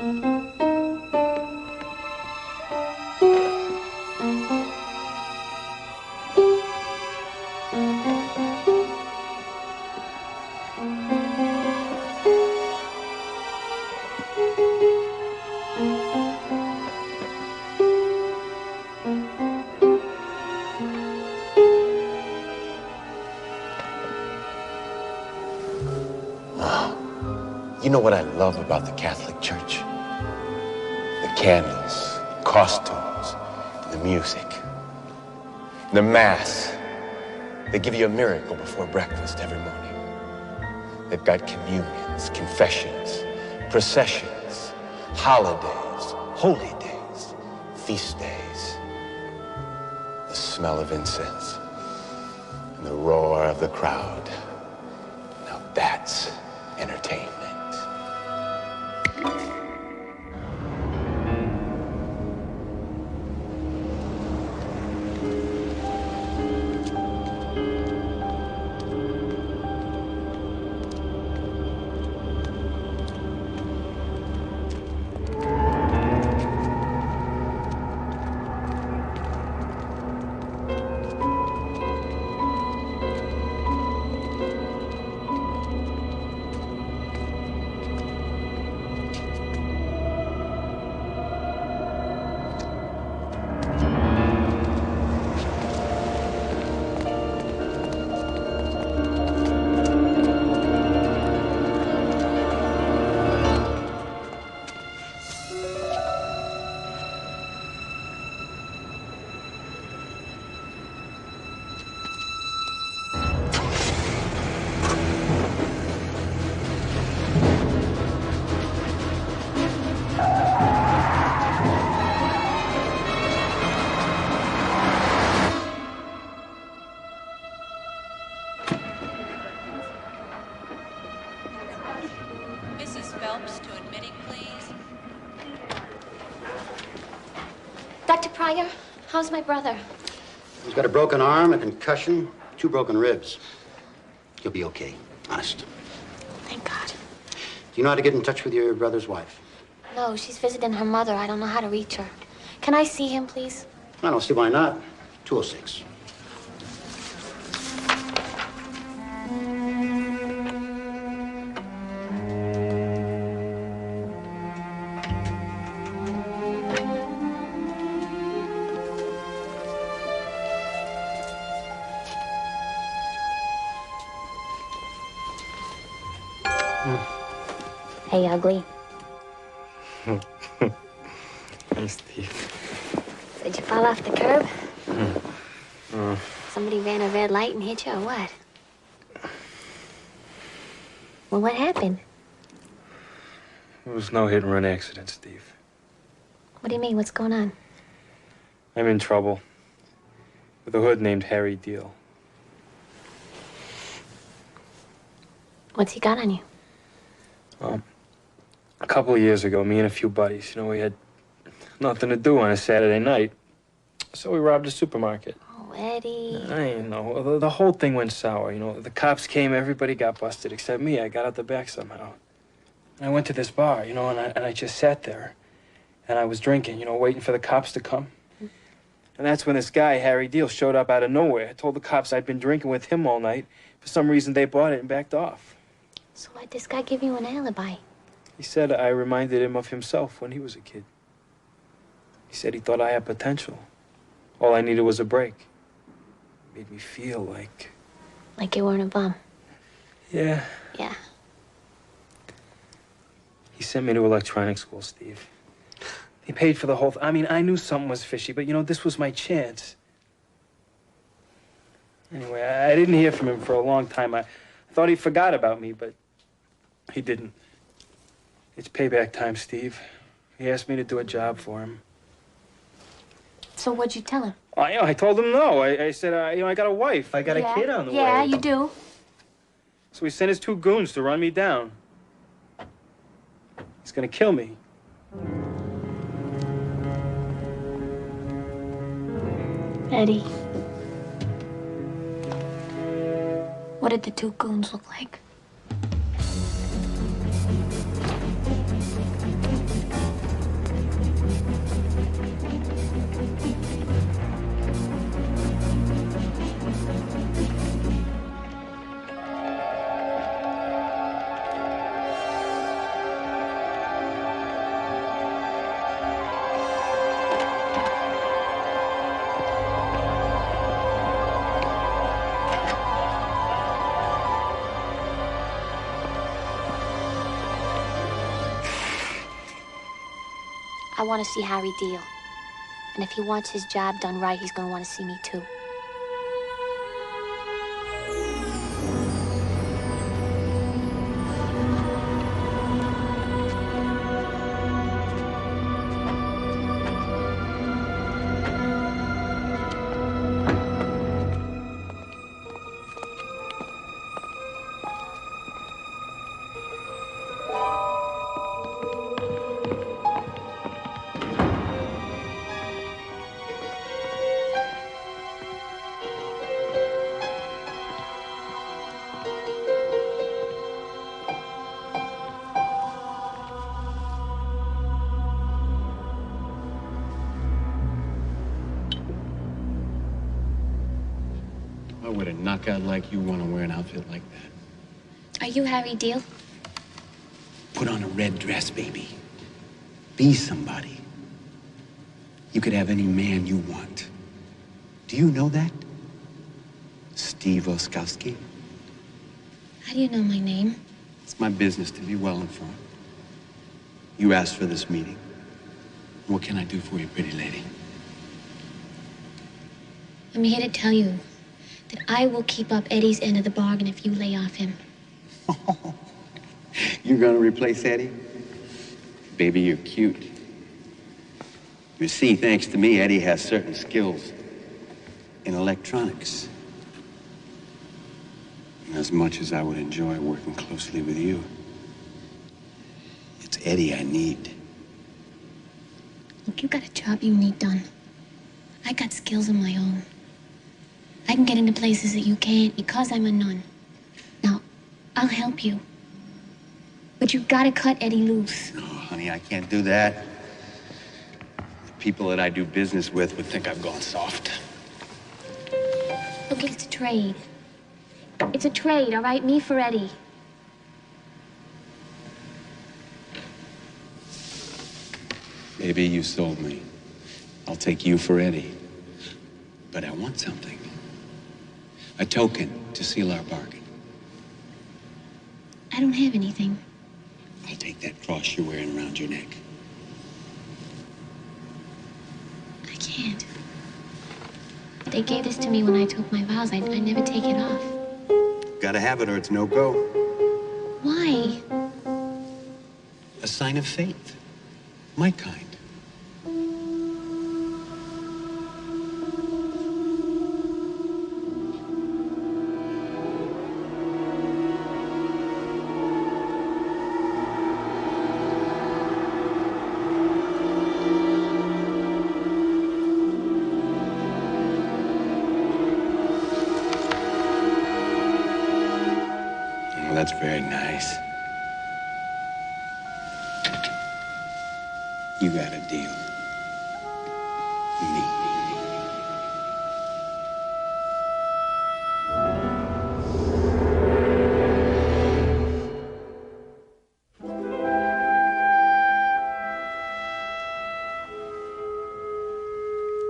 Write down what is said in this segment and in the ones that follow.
You know what I love about the Catholic Church? The candles, costumes, the music, the Mass. They give you a miracle before breakfast every morning. They've got communions, confessions, processions, holidays, holy days, feast days. The smell of incense and the roar of the crowd. Now that's entertainment. Dr. Pryor, how's my brother? He's got a broken arm, a concussion, 2 broken ribs. He'll be okay, honest. Thank God. Do you know how to get in touch with your brother's wife? No, she's visiting her mother. I don't know how to reach her. Can I see him, please? I don't see why not. 206. Hey, ugly. Hey, Steve. Did you fall off the curb? Somebody ran a red light and hit you, or what? Well, what happened? It was no hit-and-run accident, Steve. What do you mean? What's going on? I'm in trouble with a hood named Harry Deal. What's he got on you? A couple of years ago, me and a few buddies, we had nothing to do on a Saturday night. So we robbed a supermarket. Oh, Eddie. I know. The whole thing went sour, The cops came, everybody got busted except me. I got out the back somehow. And I went to this bar, and I just sat there. And I was drinking, waiting for the cops to come. And that's when this guy, Harry Deal, showed up out of nowhere. I told the cops I'd been drinking with him all night. For some reason, they bought it and backed off. So why'd this guy give you an alibi? He said I reminded him of himself when he was a kid. He said he thought I had potential. All I needed was a break. Made me feel like... Like you weren't a bum? Yeah. Yeah. He sent me to electronic school, Steve. He paid for the whole... I mean, I knew something was fishy, but, this was my chance. Anyway, I didn't hear from him for a long time. I thought he forgot about me, but he didn't. It's payback time, Steve. He asked me to do a job for him. So what'd you tell him? I told him no. I said, I got a wife. I got a kid on the way. Yeah, you do. So he sent his 2 goons to run me down. He's gonna kill me. Eddie. What did the 2 goons look like? I want to see Harry Deal. And if he wants his job done right, he's going to want to see me, too. Why would a knockout like you want to wear an outfit like that? Are you Harry Deal? Put on a red dress, baby. Be somebody. You could have any man you want. Do you know that? Steve Oskowski? How do you know my name? It's my business to be well informed. You asked for this meeting. What can I do for you, pretty lady? I'm here to tell you that I will keep up Eddie's end of the bargain if you lay off him. You're gonna replace Eddie? Baby, you're cute. You see, thanks to me, Eddie has certain skills in electronics. And as much as I would enjoy working closely with you, it's Eddie I need. Look, you got a job you need done. I got skills of my own. I can get into places that you can't because I'm a nun. Now, I'll help you. But you gotta cut Eddie loose. No, honey, I can't do that. The people that I do business with would think I've gone soft. Look, it's a trade. It's a trade, all right? Me for Eddie. Maybe you sold me. I'll take you for Eddie. But I want something. A token to seal our bargain. I don't have anything. I'll take that cross you're wearing around your neck. I can't. They gave this to me when I took my vows. I never take it off. Gotta have it or it's no go. Why? A sign of faith. My kind. Well, that's very nice. You got a deal. Me.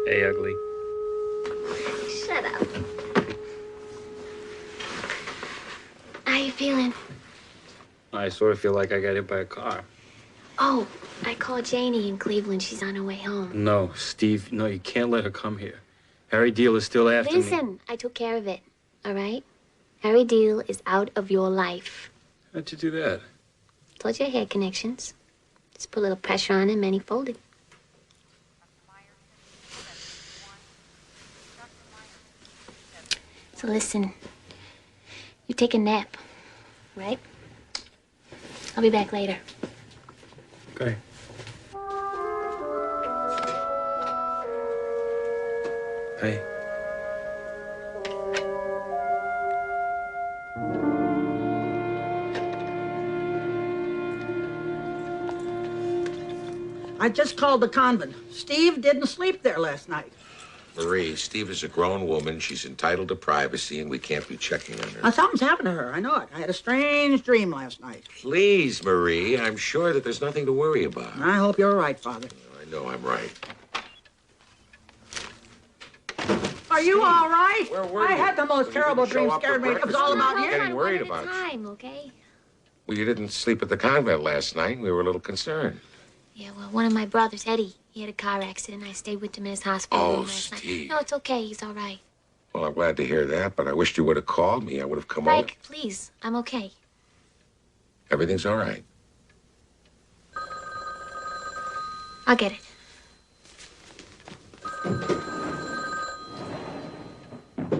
Hey, ugly. Shut up. How you feeling? I sort of feel like I got hit by a car. Oh, I called Janie in Cleveland. She's on her way home. No, Steve, no, you can't let her come here. Harry Deal is still after me. Listen, I took care of it, all right? Harry Deal is out of your life. How'd you do that? Told you I had connections. Just put a little pressure on him and he folded. So listen, you take a nap, right? I'll be back later. Okay. Hey. I just called the convent. Steve didn't sleep there last night. Marie, Steve is a grown woman. She's entitled to privacy, and we can't be checking on her. Something's happened to her. I know it. I had a strange dream last night. Please, Marie, I'm sure that there's nothing to worry about. I hope you're right, Father. I know I'm right. Are you all right? Where were I you? had the most You terrible didn't show dream. up for Scared me. It was breakfast. all about I'm you. getting worried one at about a it. time, okay? Well, you didn't sleep at the convent last night. We were a little concerned. Yeah, well, one of my brothers, Eddie, he had a car accident. I stayed with him in his hospital room last night. Steve. No, it's okay. He's all right. Well, I'm glad to hear that, but I wished you would have called me. I would have come over. Frank, please. I'm okay. Everything's all right. I'll get it.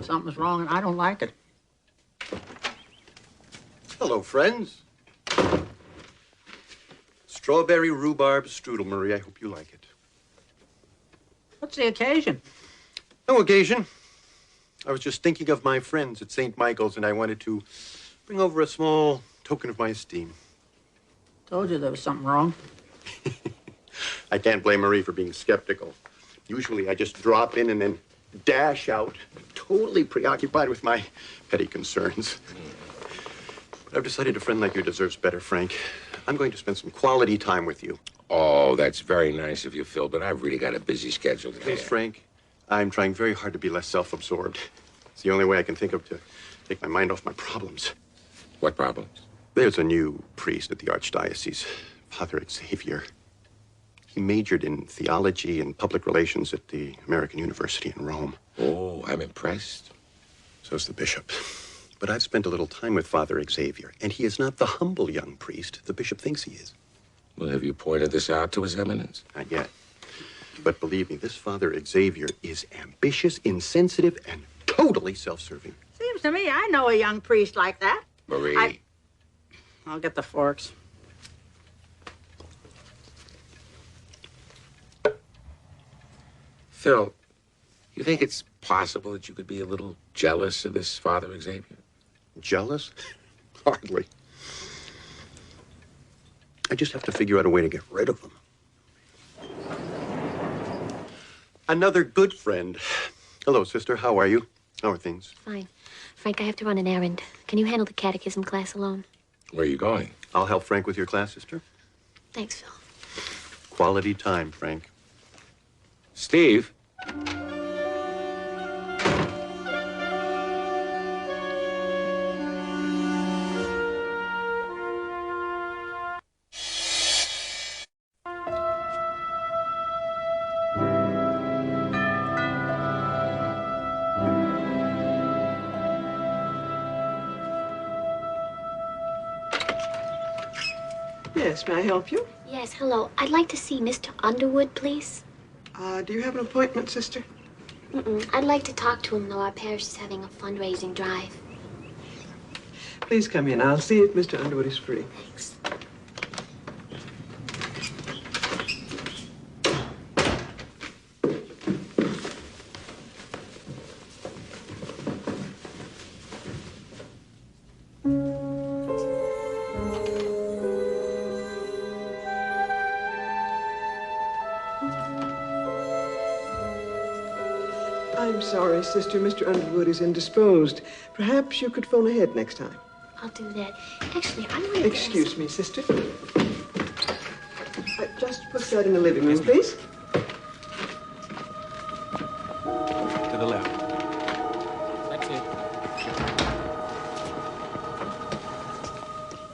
Something's wrong and I don't like it. Hello, friends. Strawberry rhubarb strudel, Marie. I hope you like it. What's the occasion? No occasion. I was just thinking of my friends at St. Michael's, and I wanted to bring over a small token of my esteem. Told you there was something wrong. I can't blame Marie for being skeptical. Usually I just drop in and then dash out, totally preoccupied with my petty concerns. But I've decided a friend like you deserves better, Frank. I'm going to spend some quality time with you. Oh, that's very nice of you, Phil, but I've really got a busy schedule today. Please, Frank, I'm trying very hard to be less self-absorbed. It's the only way I can think of to take my mind off my problems. What problems? There's a new priest at the Archdiocese, Father Xavier. He majored in theology and public relations at the American University in Rome. Oh, I'm impressed. So's the bishop. But I've spent a little time with Father Xavier, and he is not the humble young priest the bishop thinks he is. Well, have you pointed this out to His Eminence? Not yet. But believe me, this Father Xavier is ambitious, insensitive, and totally self-serving. Seems to me I know a young priest like that. Marie. I'll get the forks. Phil, you think it's possible that you could be a little jealous of this Father Xavier? Jealous? Hardly. I just have to figure out a way to get rid of him. Another good friend. Hello, sister. How are you? How are things? Fine. Frank, I have to run an errand. Can you handle the catechism class alone? Where are you going? I'll help Frank with your class, sister. Thanks, Phil. Quality time, Frank. Steve? Yes, may I help you? Yes, hello. I'd like to see Mr. Underwood, please. Do you have an appointment, sister? I'd like to talk to him, though. Our parish is having a fundraising drive. Please come in. I'll see if Mr. Underwood is free. Thanks. I'm sorry, sister. Mr. Underwood is indisposed. Perhaps you could phone ahead next time. I'll do that. Actually, I wanted to Excuse me, sister. Just put that in the living room, please. To the left. That's it.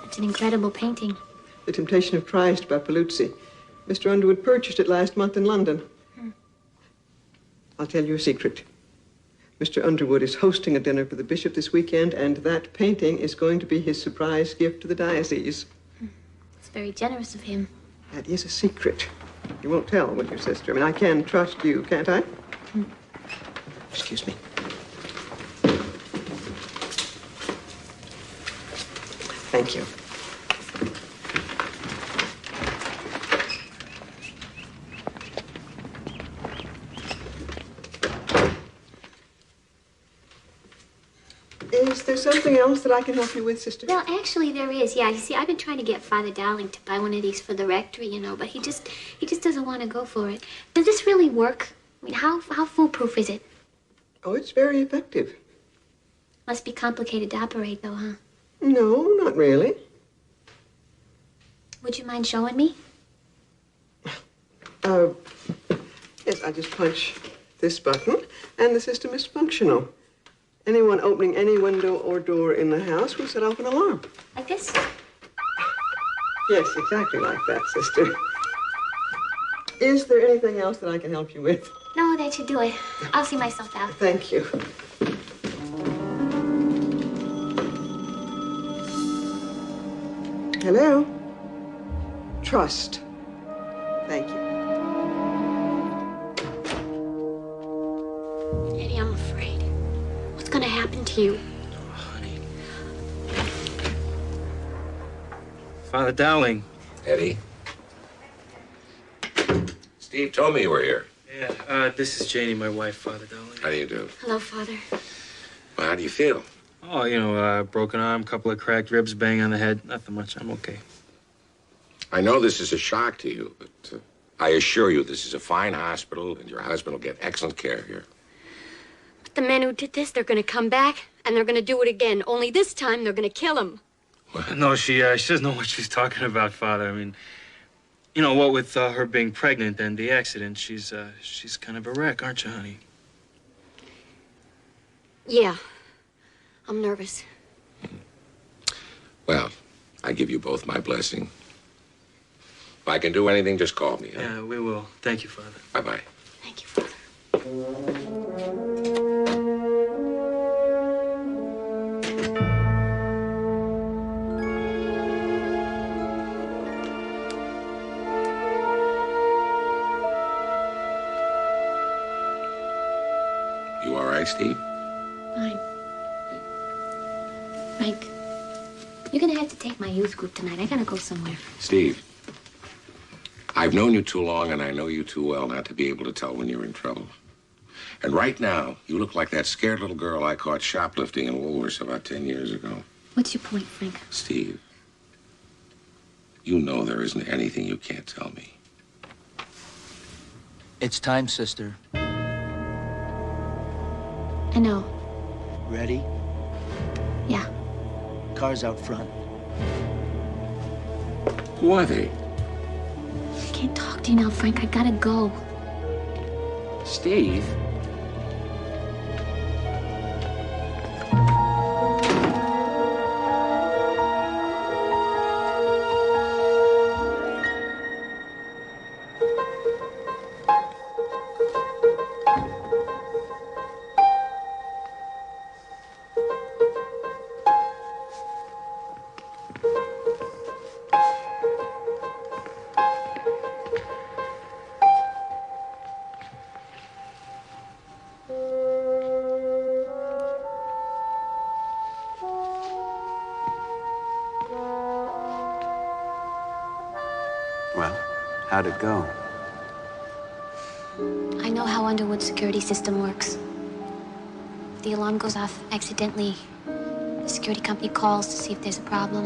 It's an incredible painting. The Temptation of Christ by Paluzzi. Mr. Underwood purchased it last month in London. I'll tell you a secret. Mr. Underwood is hosting a dinner for the bishop this weekend, and that painting is going to be his surprise gift to the diocese. It's very generous of him. That is a secret. You won't tell, will you, sister? I mean, I can trust you, can't I? Excuse me. Thank you. Is there something else that I can help you with, sister? Well, actually, there is. Yeah, you see, I've been trying to get Father Dowling to buy one of these for the rectory, you know, but he just doesn't want to go for it. Does this really work? I mean, how foolproof is it? Oh, it's very effective. Must be complicated to operate, though, huh? No, not really. Would you mind showing me? Yes, I just punch this button, and the system is functional. Anyone opening any window or door in the house will set off an alarm. Like this? Yes, exactly like that, sister. Is there anything else that I can help you with? No, that should do it. I'll see myself out. Thank you. Hello? Trust. Thank you. Eddie, I'm afraid. What's gonna happen to you? Father Dowling. Eddie? Steve told me you were here. Yeah, this is Janie, my wife, Father Dowling. How do you do? Hello, Father. Well, how do you feel? Oh, you know, broken arm, couple of cracked ribs, bang on the head. Nothing much. I'm okay. I know this is a shock to you, but I assure you this is a fine hospital and your husband will get excellent care here. But the men who did this, they're gonna come back and they're gonna do it again. Only this time they're gonna kill him. What? No, she doesn't know what she's talking about, Father. I mean, you know, what with her being pregnant and the accident, she's kind of a wreck, aren't you, honey? Yeah. I'm nervous. Well, I give you both my blessing. If I can do anything, just call me. Huh? Yeah, we will. Thank you, Father. Bye-bye. Thank you, Father. You all right, Steve? Fine. Frank, you're gonna have to take my youth group tonight. I gotta go somewhere. Steve, I've known you too long and I know you too well not to be able to tell when you're in trouble. And right now, you look like that scared little girl I caught shoplifting in Woolworths about 10 years ago. What's your point, Frank? Steve, you know there isn't anything you can't tell me. It's time, sister. I know. Ready? Yeah. Car's out front. Who are they? I can't talk to you now, Frank. I gotta go. Steve? Well, how'd it go? I know how Underwood's security system works. If the alarm goes off accidentally, the security company calls to see if there's a problem.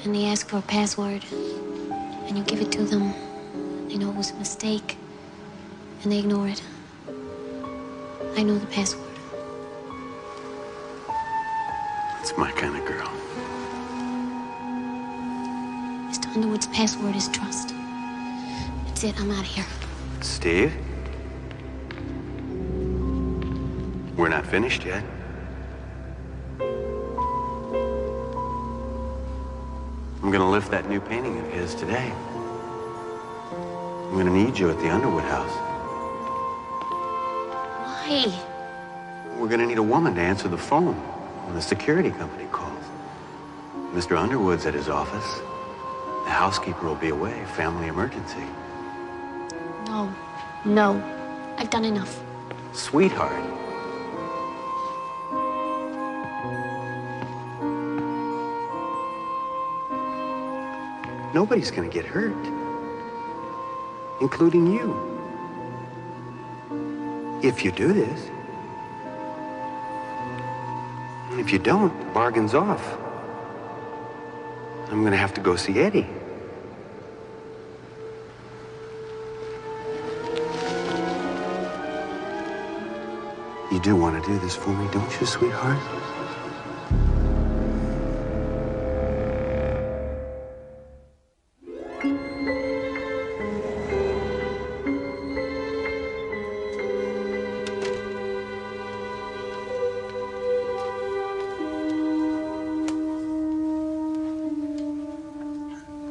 And they ask for a password. And you give it to them. They know it was a mistake. And they ignore it. I know the password. That's my kind of girl. Mr. Underwood's password is trust. That's it. I'm out of here. Steve? We're not finished yet. I'm gonna lift that new painting of his today. I'm gonna need you at the Underwood house. Why? We're gonna need a woman to answer the phone when the security company calls. Mr. Underwood's at his office. The housekeeper will be away, family emergency. No. No. I've done enough. Sweetheart. Nobody's gonna get hurt, including you, if you do this. And if you don't, the bargain's off. I'm gonna have to go see Eddie. You do want to do this for me, don't you, sweetheart?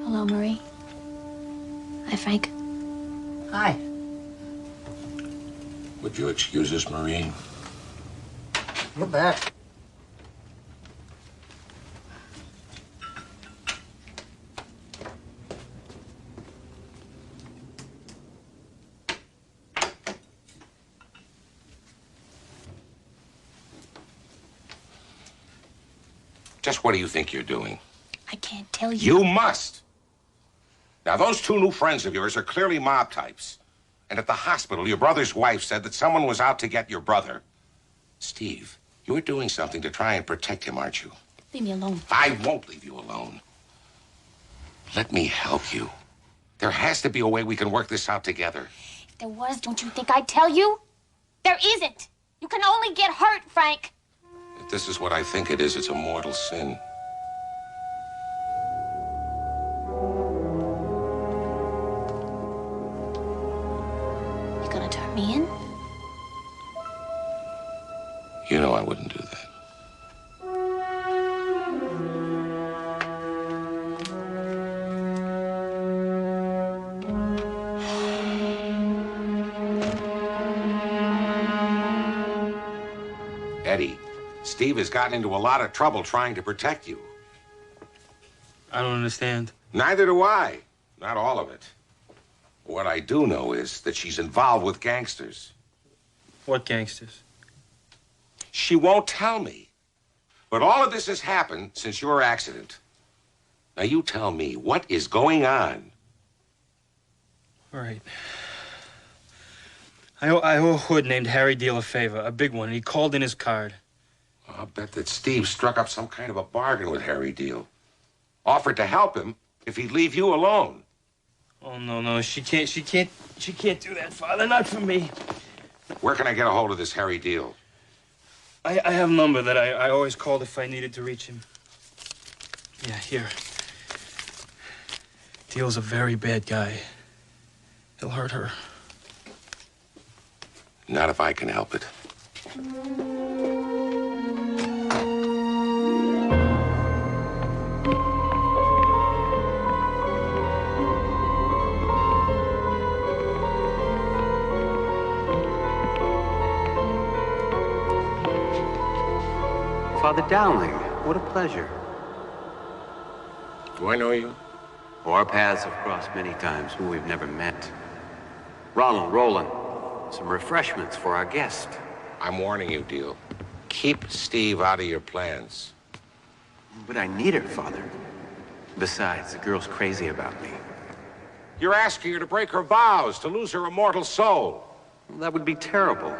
Hello, Marie. Hi, Frank. Hi. Would you excuse us, Marie? You bet. Just what do you think you're doing? I can't tell you. You must. Now, those two new friends of yours are clearly mob types. And at the hospital, your brother's wife said that someone was out to get your brother. Steve, you're doing something to try and protect him, aren't you? Leave me alone. I won't leave you alone. Let me help you. There has to be a way we can work this out together. If there was, don't you think I'd tell you? There isn't. You can only get hurt, Frank. If this is what I think it is, it's a mortal sin. You gonna turn me in? You know I wouldn't do that. Eddie, Steve has gotten into a lot of trouble trying to protect you. I don't understand. Neither do I. Not all of it. What I do know is that she's involved with gangsters. What gangsters? She won't tell me. But all of this has happened since your accident. Now you tell me, what is going on? All right. I owe a hood named Harry Deal a favor, a big one, and he called in his card. I'll bet that Steve struck up some kind of a bargain with Harry Deal. Offered to help him if he'd leave you alone. Oh, no, she can't do that, Father, not for me. Where can I get a hold of this Harry Deal? I have a number that I always called if I needed to reach him. Yeah, here. Deal's a very bad guy. He'll hurt her. Not if I can help it. Father Dowling, what a pleasure. Do I know you? Our paths have crossed many times, but we've never met. Ronald, Roland, some refreshments for our guest. I'm warning you, Deal. Keep Steve out of your plans. But I need her, Father. Besides, the girl's crazy about me. You're asking her to break her vows, to lose her immortal soul. Well, that would be terrible.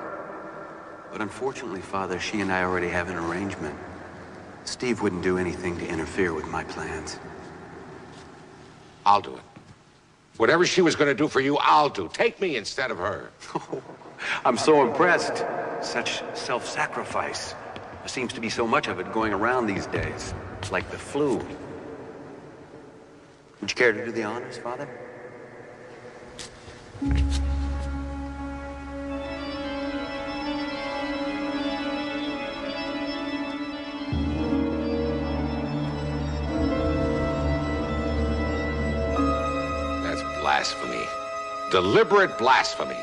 But unfortunately, Father, she and I already have an arrangement. Steve wouldn't do anything to interfere with my plans. I'll do it. Whatever she was going to do for you, I'll do. Take me instead of her. Oh, I'm so impressed. Such self-sacrifice. There seems to be so much of it going around these days. It's like the flu. Would you care to do the honors, Father? That's blasphemy. Deliberate blasphemy.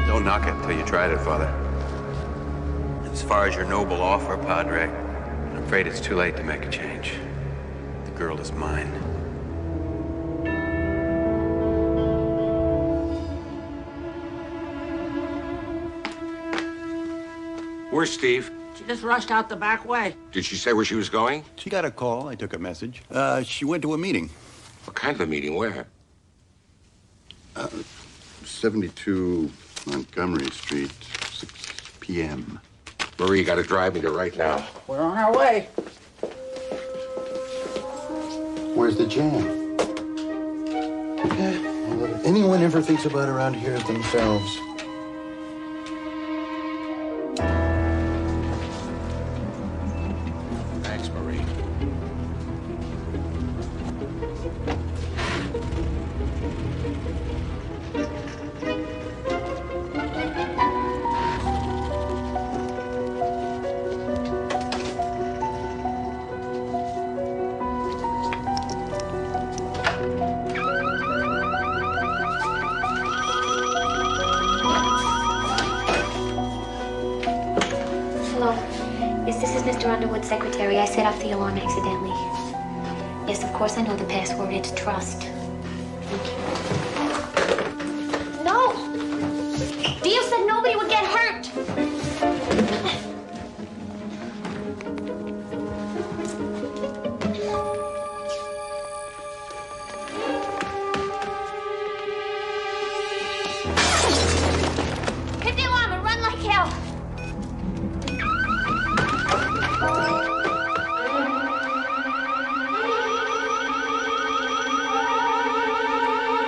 Don't knock it until you tried it, Father. As far as your noble offer, Padre, I'm afraid it's too late to make a change. The girl is mine. Where's Steve? She just rushed out the back way. Did she say where she was going? She got a call. I took a message. She went to a meeting. What kind of a meeting? Where? 72 Montgomery Street, 6 p.m. Marie, you got to drive me to right now. We're on our way. Where's the jam? Well, if anyone ever thinks about around here as themselves. Thanks, Marie. Underwood's secretary. I set off the alarm accidentally. Yes, of course I know the password. It's trust. Thank you. No! Dio said nobody would get hurt! Hit the alarm and run like hell!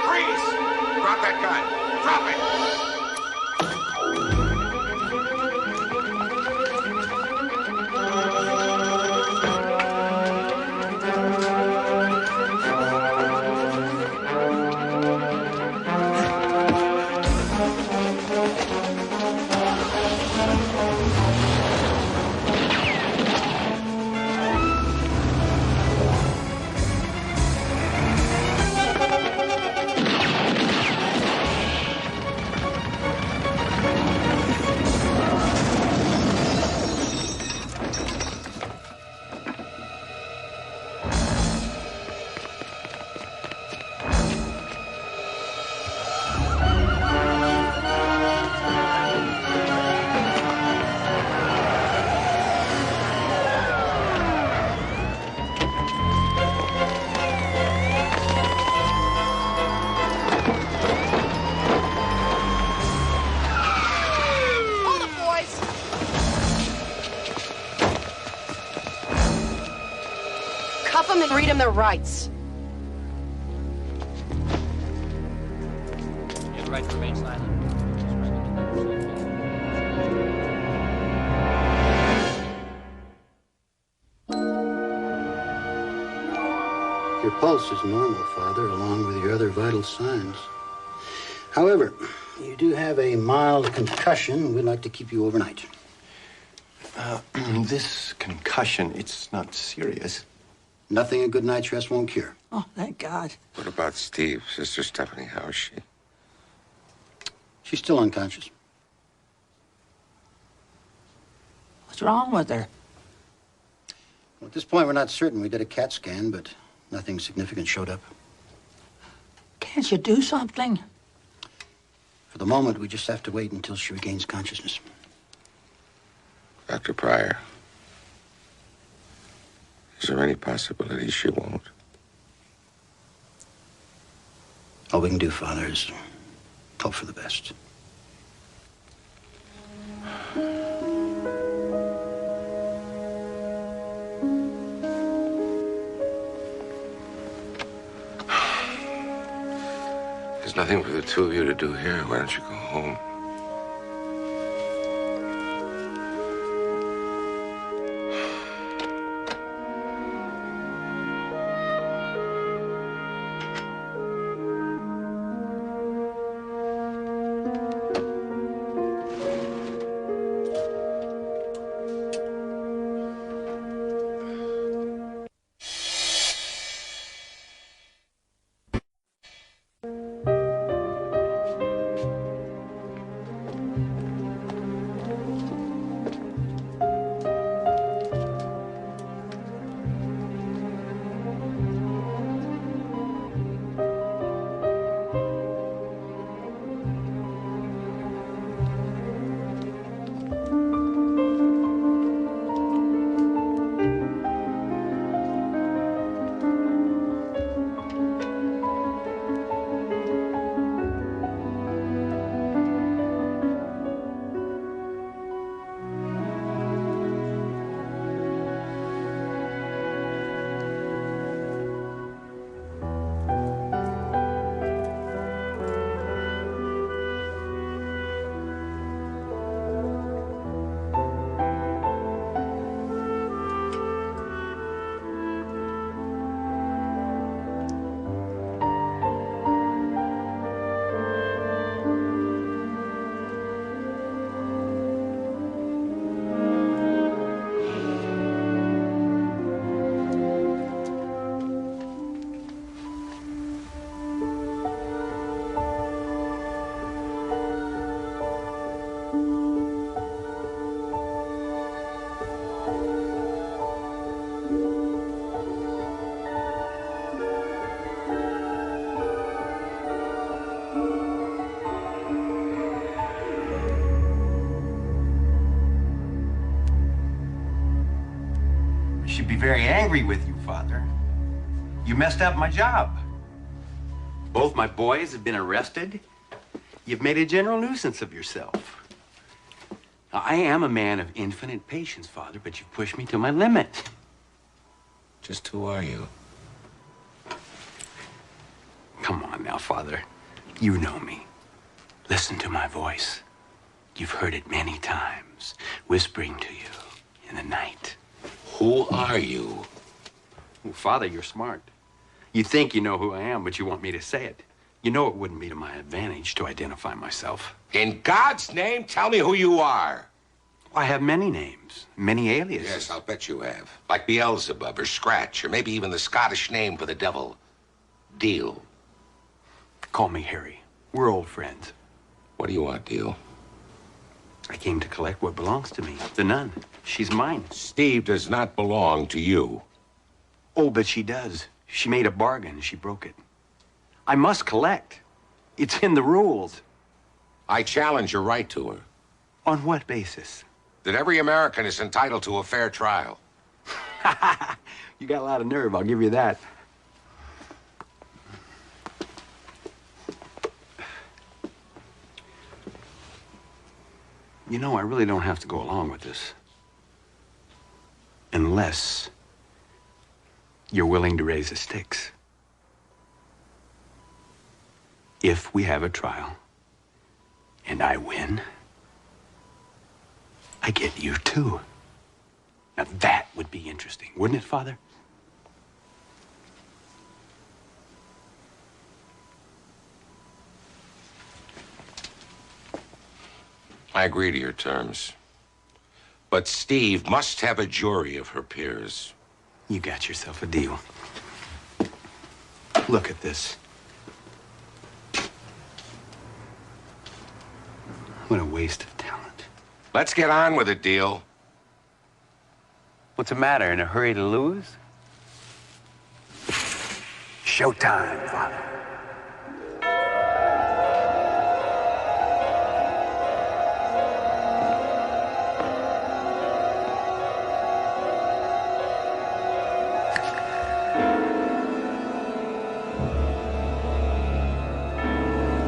Freeze! Drop that gun. Drop it. Hold it, boys! Cuff them and read them their rights. You have the right to remain silent. Your pulse is normal, Father, along with your other vital signs. However, you do have a mild concussion. We'd like to keep you overnight. This concussion, it's not serious. Nothing a good night's rest won't cure. Oh, thank God. What about Steve? Sister Stephanie, how is she? She's still unconscious. What's wrong with her? Well, at this point, we're not certain. We did a CAT scan, but nothing significant showed up. Can't you do something? For the moment, we just have to wait until she regains consciousness. Dr. Pryor, is there any possibility she won't? All we can do, Father, is hope for the best. There's nothing for the two of you to do here. Why don't you go home? very angry with you, Father. You messed up my job. Both my boys have been arrested. You've made a general nuisance of yourself. Now, I am a man of infinite patience, Father, but you've pushed me to my limit. Just who are you? Come on now, Father. You know me. Listen to my voice. You've heard it many times, whispering to you in the night. Who are you? Well, Father, you're smart. You think you know who I am, but you want me to say it. You know it wouldn't be to my advantage to identify myself. In God's name, tell me who you are. I have many names, many aliases. Yes, I'll bet you have. Like Beelzebub or Scratch, or maybe even the Scottish name for the devil. Deal. Call me Harry. We're old friends. What do you want, Deal? I came to collect what belongs to me. The nun. She's mine. Steve does not belong to you. Oh, but she does. She made a bargain. She broke it. I must collect. It's in the rules. I challenge your right to her. On what basis? That every American is entitled to a fair trial. You got a lot of nerve, I'll give you that. You know, I really don't have to go along with this. Unless you're willing to raise the stakes. If we have a trial and I win, I get you too. Now that would be interesting, wouldn't it, Father? I agree to your terms. But Steve must have a jury of her peers. You got yourself a deal. Look at this. What a waste of talent. Let's get on with it, Deal. What's the matter, in a hurry to lose? Showtime, Father.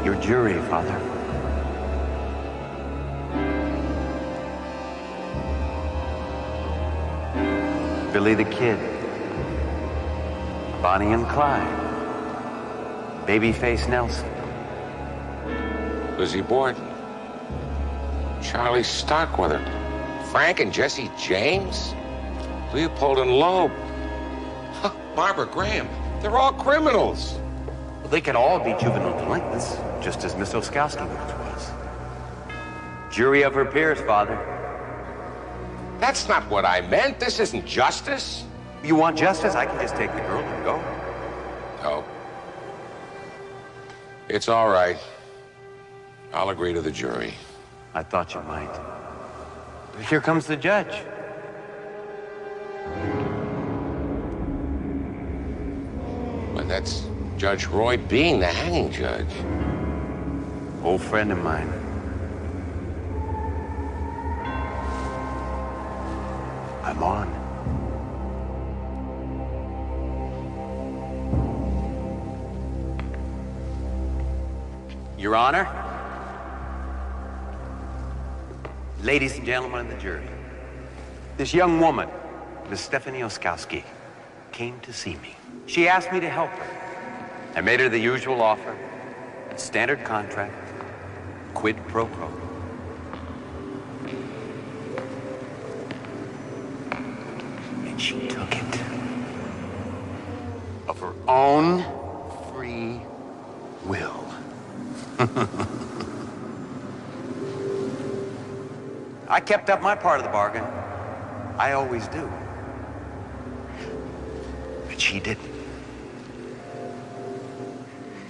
Your jury, Father. Billy the Kid, Bonnie and Clyde, Babyface Nelson, Lizzie Borden, Charlie Starkweather, Frank and Jesse James, Leopold and Loeb, Barbara Graham. They're all criminals. Well, they can all be juvenile delinquents, just as Miss Oskowski once was. Jury of her peers, Father. That's not what I meant. This isn't justice. You want justice? I can just take the girl and go. No. It's all right. I'll agree to the jury. I thought you might. But here comes the judge. But that's Judge Roy Bean, the hanging judge. Old friend of mine. I'm on. Your Honor, ladies and gentlemen of the jury, this young woman, Miss Stephanie Oskowski, came to see me. She asked me to help her. I made her the usual offer, standard contract, quid pro quo. And she took it. Of her own free will. I kept up my part of the bargain. I always do. But she didn't.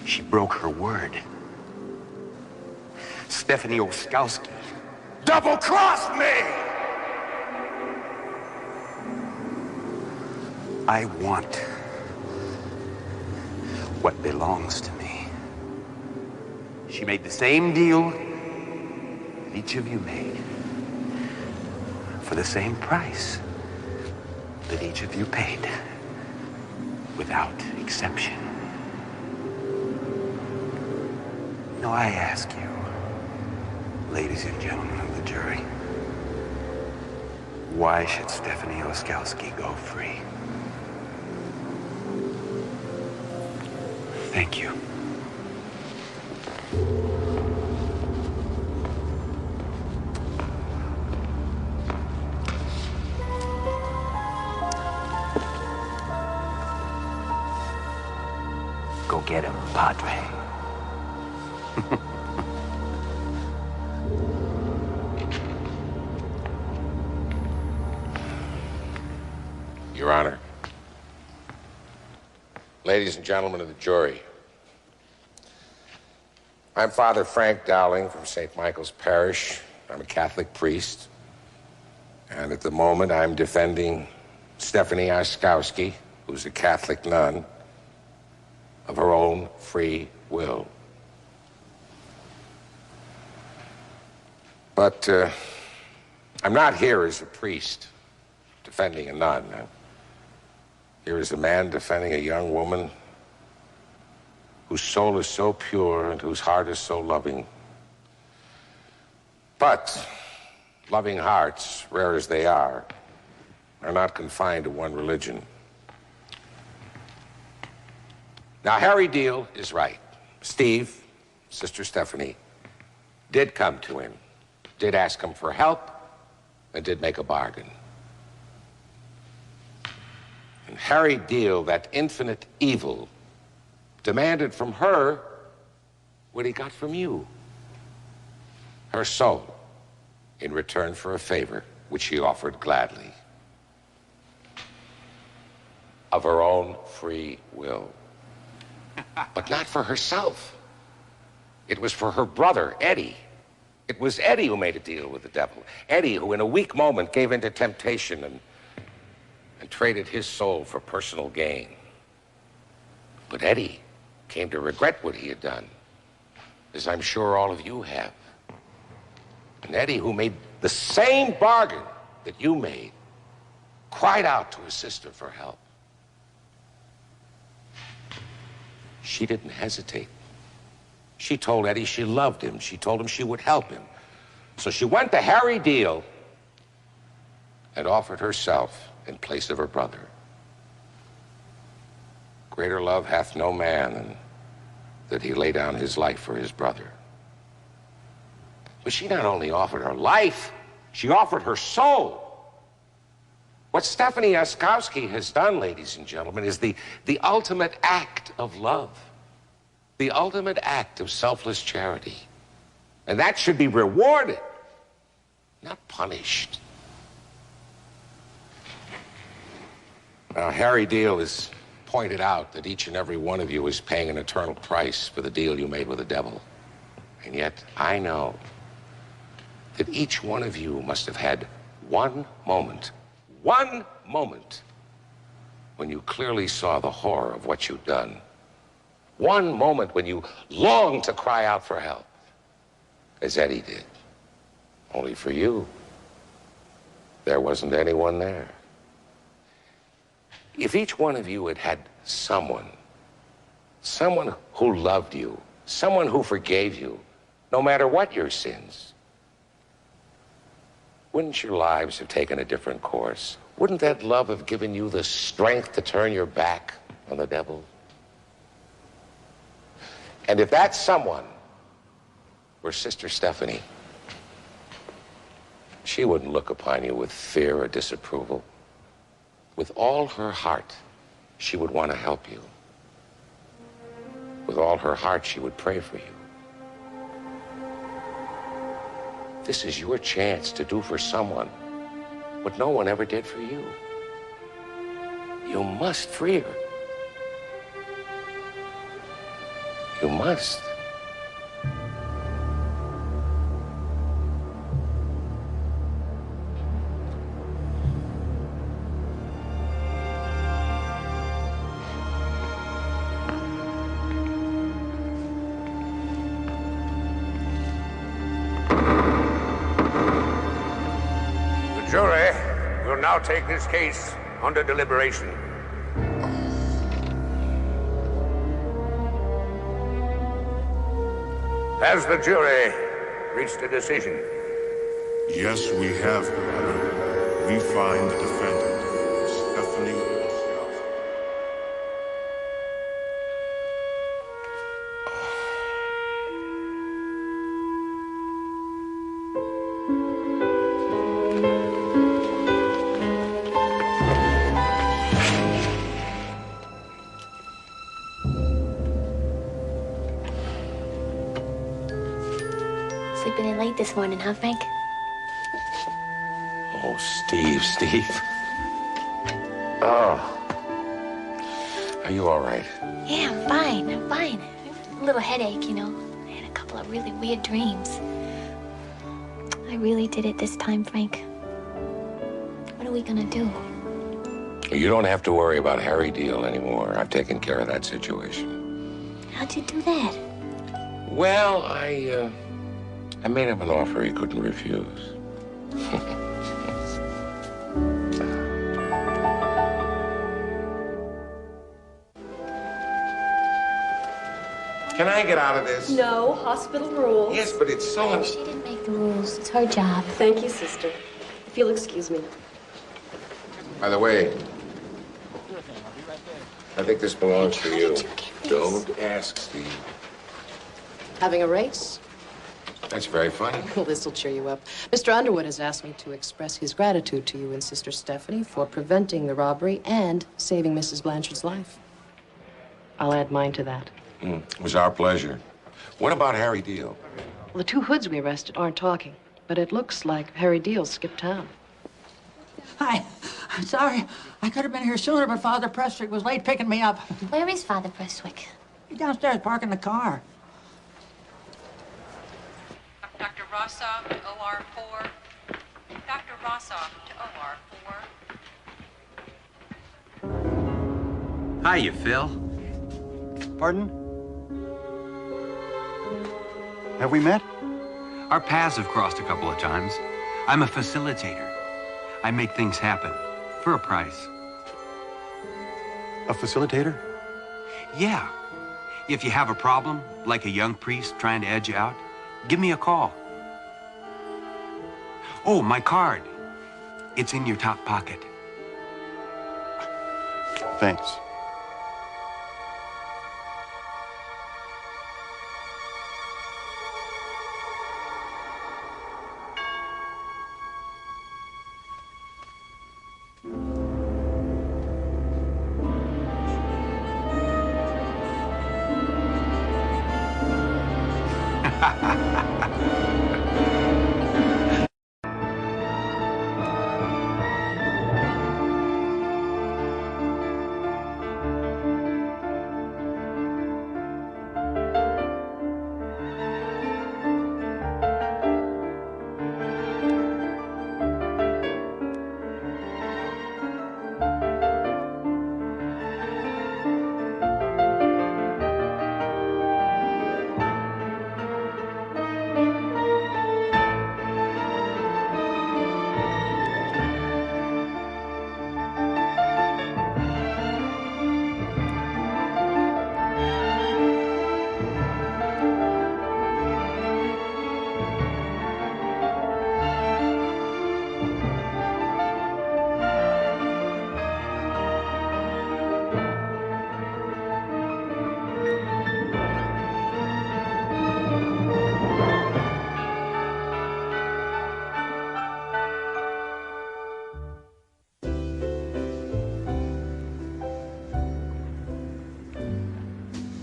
She broke her word. Stephanie Oskowski double-crossed me! I want what belongs to me. She made the same deal that each of you made for the same price. that each of you paid, without exception. Now I ask you, ladies and gentlemen of the jury, why should Stephanie Oskowski go free? Thank you. Go get him, Padre. Your Honor. Ladies and gentlemen of the jury, I'm Father Frank Dowling from St. Michael's Parish. I'm a Catholic priest. And at the moment, I'm defending Stephanie Oskowski, who's a Catholic nun, of her own free will. But I'm not here as a priest defending a nun. I'm here is a man defending a young woman whose soul is so pure and whose heart is so loving. But loving hearts, rare as they are not confined to one religion. Now, Harry Deal is right. Steve, Sister Stephanie, did come to him, did ask him for help, and did make a bargain. And Harry Deal, that infinite evil, demanded from her what he got from you. Her soul, in return for a favor which she offered gladly. Of her own free will. But not for herself. It was for her brother, Eddie. It was Eddie who made a deal with the devil. Eddie, who in a weak moment gave in to temptation and traded his soul for personal gain. But Eddie came to regret what he had done, as I'm sure all of you have. And Eddie, who made the same bargain that you made, cried out to his sister for help. She didn't hesitate. She told Eddie she loved him. She told him she would help him. So she went to Harry Deal and offered herself in place of her brother. Greater love hath no man than that he lay down his life for his brother. But she not only offered her life, she offered her soul. What Stephanie Oskowski has done, ladies and gentlemen, is the ultimate act of love, the ultimate act of selfless charity. And that should be rewarded, not punished. Now, Harry Deal has pointed out that each and every one of you is paying an eternal price for the deal you made with the devil. And yet, I know that each one of you must have had one moment when you clearly saw the horror of what you'd done. One moment when you longed to cry out for help, as Eddie did. Only for you, there wasn't anyone there. If each one of you had had someone who loved you, someone who forgave you, no matter what your sins, wouldn't your lives have taken a different course? Wouldn't that love have given you the strength to turn your back on the devil? And if that someone were Sister Stephanie, she wouldn't look upon you with fear or disapproval. With all her heart, she would want to help you. With all her heart, she would pray for you. This is your chance to do for someone what no one ever did for you. You must free her. You must. The jury will now take this case under deliberation. Has the jury reached a decision? Yes, we have, Your Honor. We find the defendant, Stephanie. Sleeping in late this morning, huh, Frank? Oh, Steve. Oh. Are you all right? Yeah, I'm fine. A little headache, you know. I had a couple of really weird dreams. I really did it this time, Frank. What are we gonna do? You don't have to worry about Harry Deal anymore. I've taken care of that situation. How'd you do that? Well, I made him an offer he couldn't refuse. Can I get out of this? No, hospital rules. Yes, but it's so... She didn't make the rules. It's her job. Thank you, sister. If you'll excuse me. By the way, I think this belongs to you. Don't ask, Steve. Having a race? That's very funny. Well, this'll cheer you up. Mr. Underwood has asked me to express his gratitude to you and Sister Stephanie for preventing the robbery and saving Mrs. Blanchard's life. I'll add mine to that. It was our pleasure. What about Harry Deal? Well, the two hoods we arrested aren't talking, but it looks like Harry Deal skipped town. Hi. I'm sorry. I could have been here sooner, but Father Prestwick was late picking me up. Where is Father Prestwick? He's downstairs parking the car. Dr. Rossoff to OR4. Dr. Rossoff to OR4. Hiya, Phil. Pardon? Have we met? Our paths have crossed a couple of times. I'm a facilitator. I make things happen for a price. A facilitator? Yeah. If you have a problem, like a young priest trying to edge you out, give me a call. Oh, my card. It's in your top pocket. Thanks.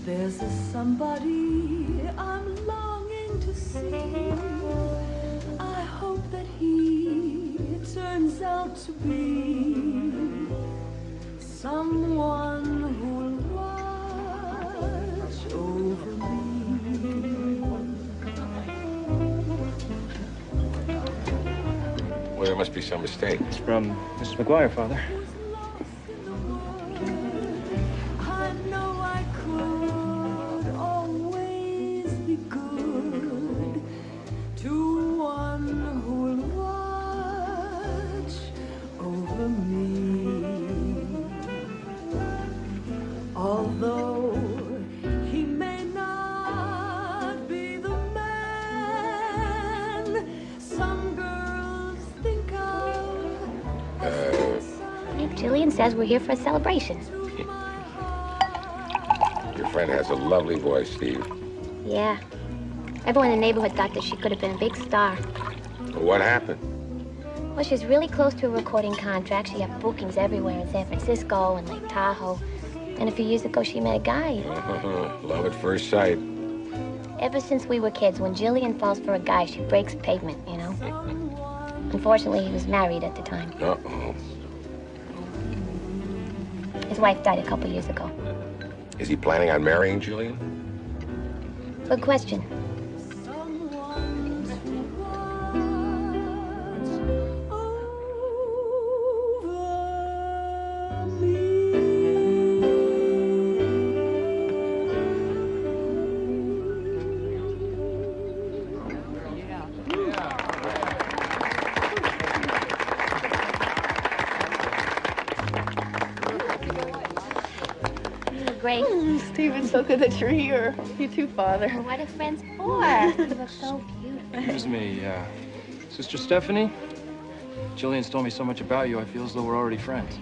There's a somebody I'm longing to see. I hope that he turns out to be someone who'll watch over me. Well, there must be some mistake. It's from Mrs. McGuire, Father. I know I could always be good to one who'll watch over me. though he may not be the man some girls think of. Hey, Jillian says we're here for a celebration. Your friend has a lovely voice, Steve. Yeah. Everyone in the neighborhood thought that she could have been a big star. What happened? Well, she's really close to a recording contract. She had bookings everywhere in San Francisco and Lake Tahoe. And a few years ago, she met a guy. Love at first sight. Ever since we were kids, when Jillian falls for a guy, she breaks pavement, you know? Unfortunately, he was married at the time. Uh-oh. His wife died a couple years ago. Is he planning on marrying Jillian? Good question. Great. Steve, it's so good that you're here. You too, Father. Well, what are friends for? You look so beautiful. Excuse me, Sister Stephanie? Jillian's told me so much about you, I feel as though we're already friends.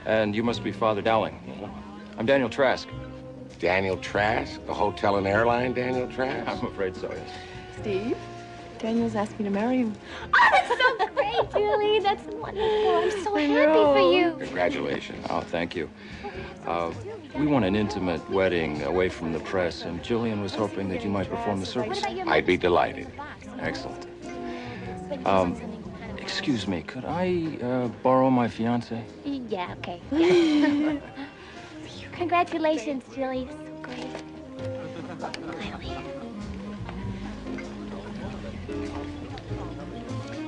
And you must be Father Dowling. I'm Daniel Trask. Daniel Trask? The hotel and airline Daniel Trask? I'm afraid so, yes. Steve, Daniel's asked me to marry him. Oh, that's so great, Julie. That's wonderful. I'm so happy for you. Congratulations. Oh, thank you. We want an intimate wedding away from the press, and Jillian was hoping that you might perform the service. I'd be delighted. Excellent. Excuse me, could I borrow my fiancé? Yeah, okay. Yeah. Congratulations, Julie. So great.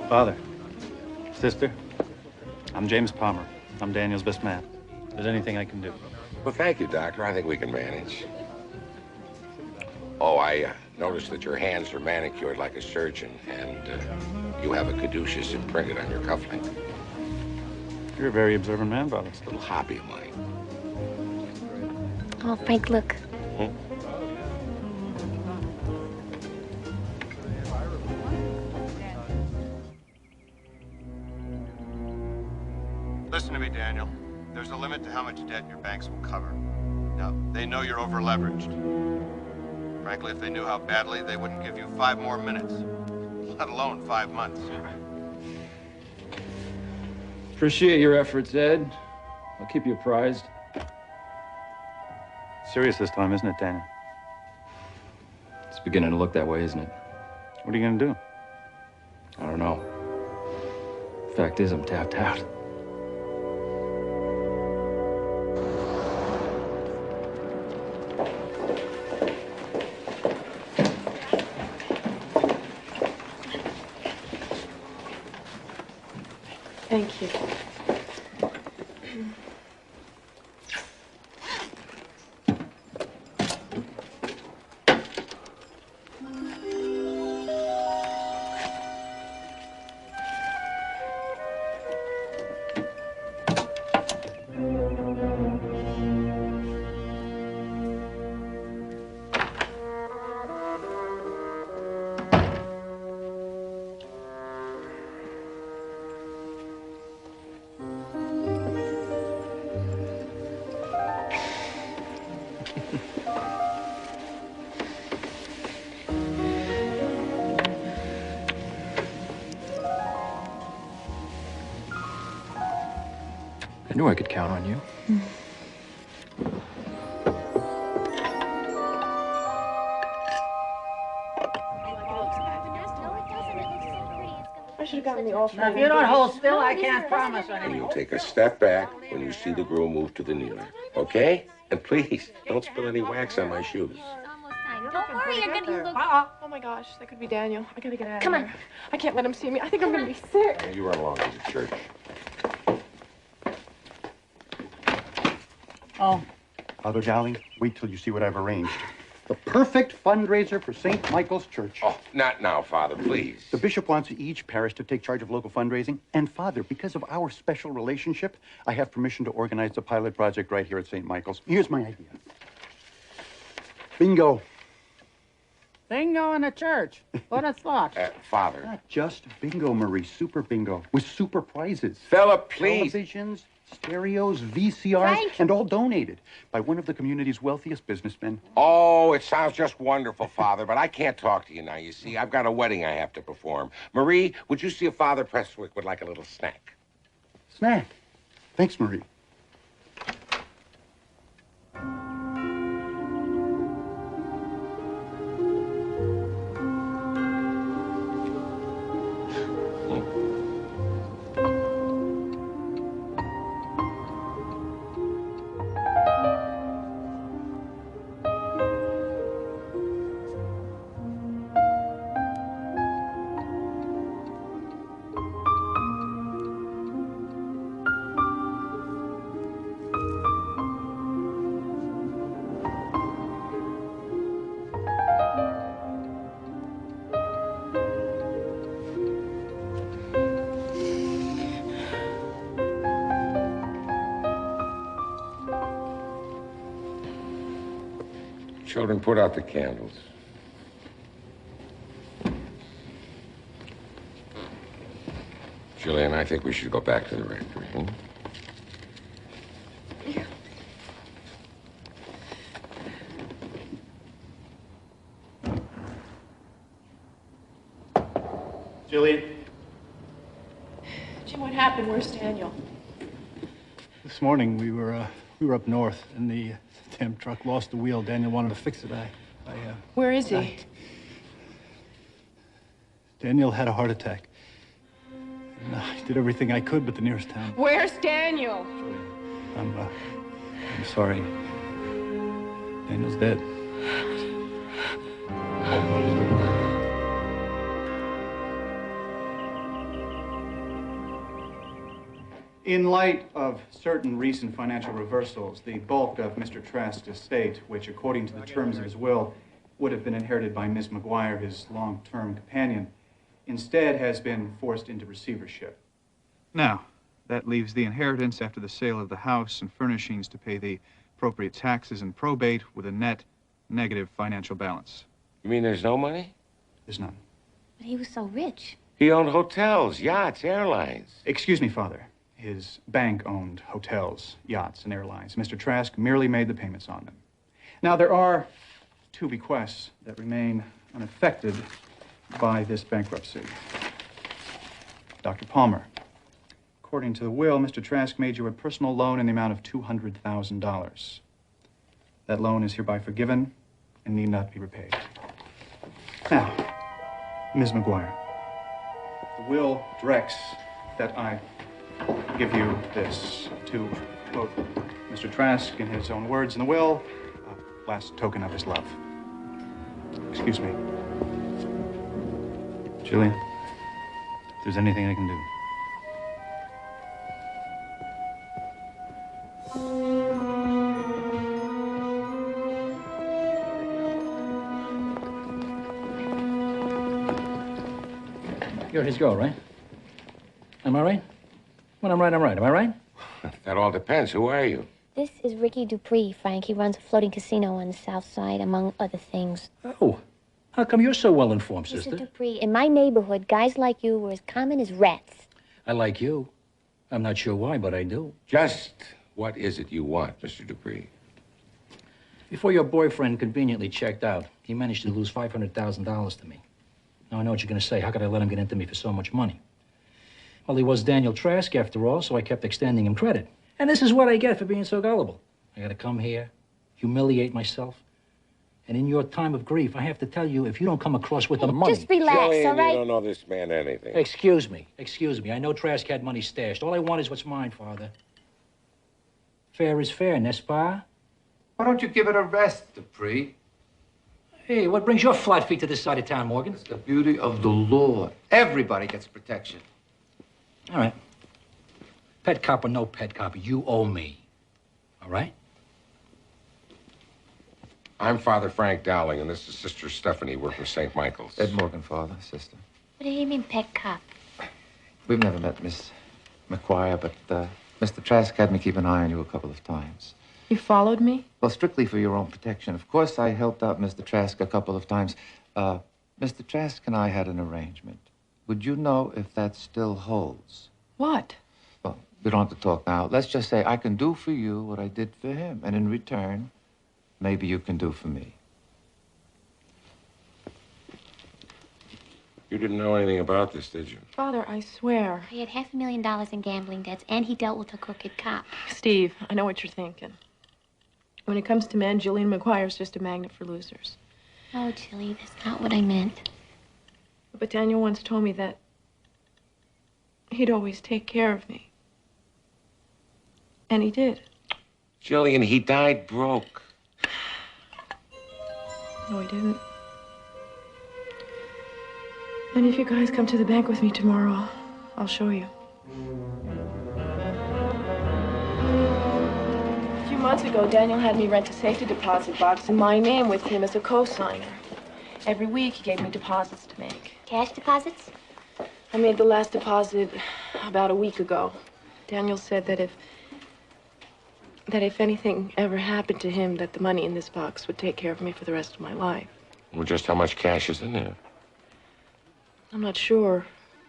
Father, sister, I'm James Palmer. I'm Daniel's best man. If there's anything I can do. Well, thank you, Doctor. I think we can manage. Oh, I noticed that your hands are manicured like a surgeon, and you have a caduceus imprinted on your cufflink. You're a very observant man, Father. It's a little hobby of mine. Oh, Frank, look. Listen to me, Daniel. There's a limit to how much debt your banks will cover. Now, they know you're over-leveraged. Frankly, if they knew how badly, they wouldn't give you 5 more minutes, let alone 5 months. Appreciate your efforts, Ed. I'll keep you apprised. Serious this time, isn't it, Daniel? It's beginning to look that way, isn't it? What are you gonna do? I don't know. Fact is, I'm tapped out. Thank you. I knew I could count on you. I should have gotten the all Now, if you don't hold still, I can't promise anything. You'll take a step back when you see the groom move to the kneeler, okay? And please, don't spill any wax on my shoes. Don't worry, you're gonna look. Oh my gosh, that could be Daniel. I gotta get out of Come here. on. I can't let him see me. I think I'm gonna be sick. You run along to the church. Oh. Father Dowling, wait till you see what I've arranged. The perfect fundraiser for St. Michael's Church. Oh, not now, Father, please. The bishop wants each parish to take charge of local fundraising. And, Father, because of our special relationship, I have permission to organize the pilot project right here at St. Michael's. Here's my idea. Bingo. Bingo in the church. What a thought. Father. Not just bingo, Marie. Super bingo. With super prizes. Fella, please. Televisions, stereos, VCRs, and all donated by one of the community's wealthiest businessmen. Oh, it sounds just wonderful, Father, but I can't talk to you now. You see, I've got a wedding I have to perform. Marie, would you see if Father Prestwick would like a little snack? Snack. Thanks, Marie. Children, put out the candles. Jillian, I think we should go back to the rectory. Jillian? Jim, what happened? Where's Daniel? This morning we were up north and the damn truck lost the wheel. Daniel wanted to fix it. Where is he? Daniel had a heart attack. And I did everything I could but the nearest town. Where's Daniel? I'm sorry. Daniel's dead. In light of certain recent financial reversals, the bulk of Mr. Trask's estate, which according to the terms of his will would have been inherited by Miss McGuire, his long-term companion, instead has been forced into receivership. Now, that leaves the inheritance after the sale of the house and furnishings to pay the appropriate taxes and probate with a net negative financial balance. You mean there's no money? There's none. But he was so rich. He owned hotels, yachts, airlines. Excuse me, Father. His bank owned hotels, yachts, and airlines. Mr. Trask merely made the payments on them. Now, there are two bequests that remain unaffected by this bankruptcy. Dr. Palmer, according to the will, Mr. Trask made you a personal loan in the amount of $200,000. That loan is hereby forgiven and need not be repaid. Now, Ms. McGuire, the will directs that I give you this to quote Mr. Trask in his own words in the will, last token of his love. Excuse me. Jillian, if there's anything I can do. You're his girl, right? Am I right? When I'm right, I'm right. Am I right? That all depends. Who are you? This is Ricky Dupree, Frank. He runs a floating casino on the south side, among other things. Oh, how come you're so well informed, Mr. sister? Dupree, in my neighborhood, guys like you were as common as rats. I like you. I'm not sure why, but I do. Just what is it you want, Mr. Dupree? Before your boyfriend conveniently checked out, he managed to lose $500,000 to me. Now, I know what you're going to say. How could I let him get into me for so much money? Well, he was Daniel Trask, after all, so I kept extending him credit. And this is what I get for being so gullible. I got to come here, humiliate myself. And in your time of grief, I have to tell you, if you don't come across with the money... Just relax, Jillian, all right? You don't know this man anything. Excuse me. I know Trask had money stashed. All I want is what's mine, Father. Fair is fair, n'est-ce pas? Why don't you give it a rest, Dupree? Hey, what brings your flat feet to this side of town, Morgan? It's the beauty of the law. Everybody gets protection. All right. Pet cop or no pet cop, you owe me. All right? I'm Father Frank Dowling, and this is Sister Stephanie. We're from St. Michael's. Ed Morgan, Father, sister. What do you mean, pet cop? We've never met, Miss McGuire, but Mr. Trask had me keep an eye on you a couple of times. You followed me? Well, strictly for your own protection. Of course, I helped out Mr. Trask a couple of times. Mr. Trask and I had an arrangement. Would you know if that still holds? What? Well, we don't have to talk now. Let's just say I can do for you what I did for him, and in return, maybe you can do for me. You didn't know anything about this, did you? Father, I swear. He had $500,000 in gambling debts, and he dealt with a crooked cop. Steve, I know what you're thinking. When it comes to men, Julian McGuire's just a magnet for losers. Oh, Chili, that's not what I meant. But Daniel once told me that he'd always take care of me. And he did. Jillian, he died broke. No, he didn't. And if you guys come to the bank with me tomorrow, I'll show you. A few months ago, Daniel had me rent a safety deposit box in my name with him as a co-signer. Every week, he gave me deposits to make. Cash deposits? I made the last deposit about a week ago. Daniel said that if anything ever happened to him, that the money in this box would take care of me for the rest of my life. Well, just how much cash is in there? I'm not sure.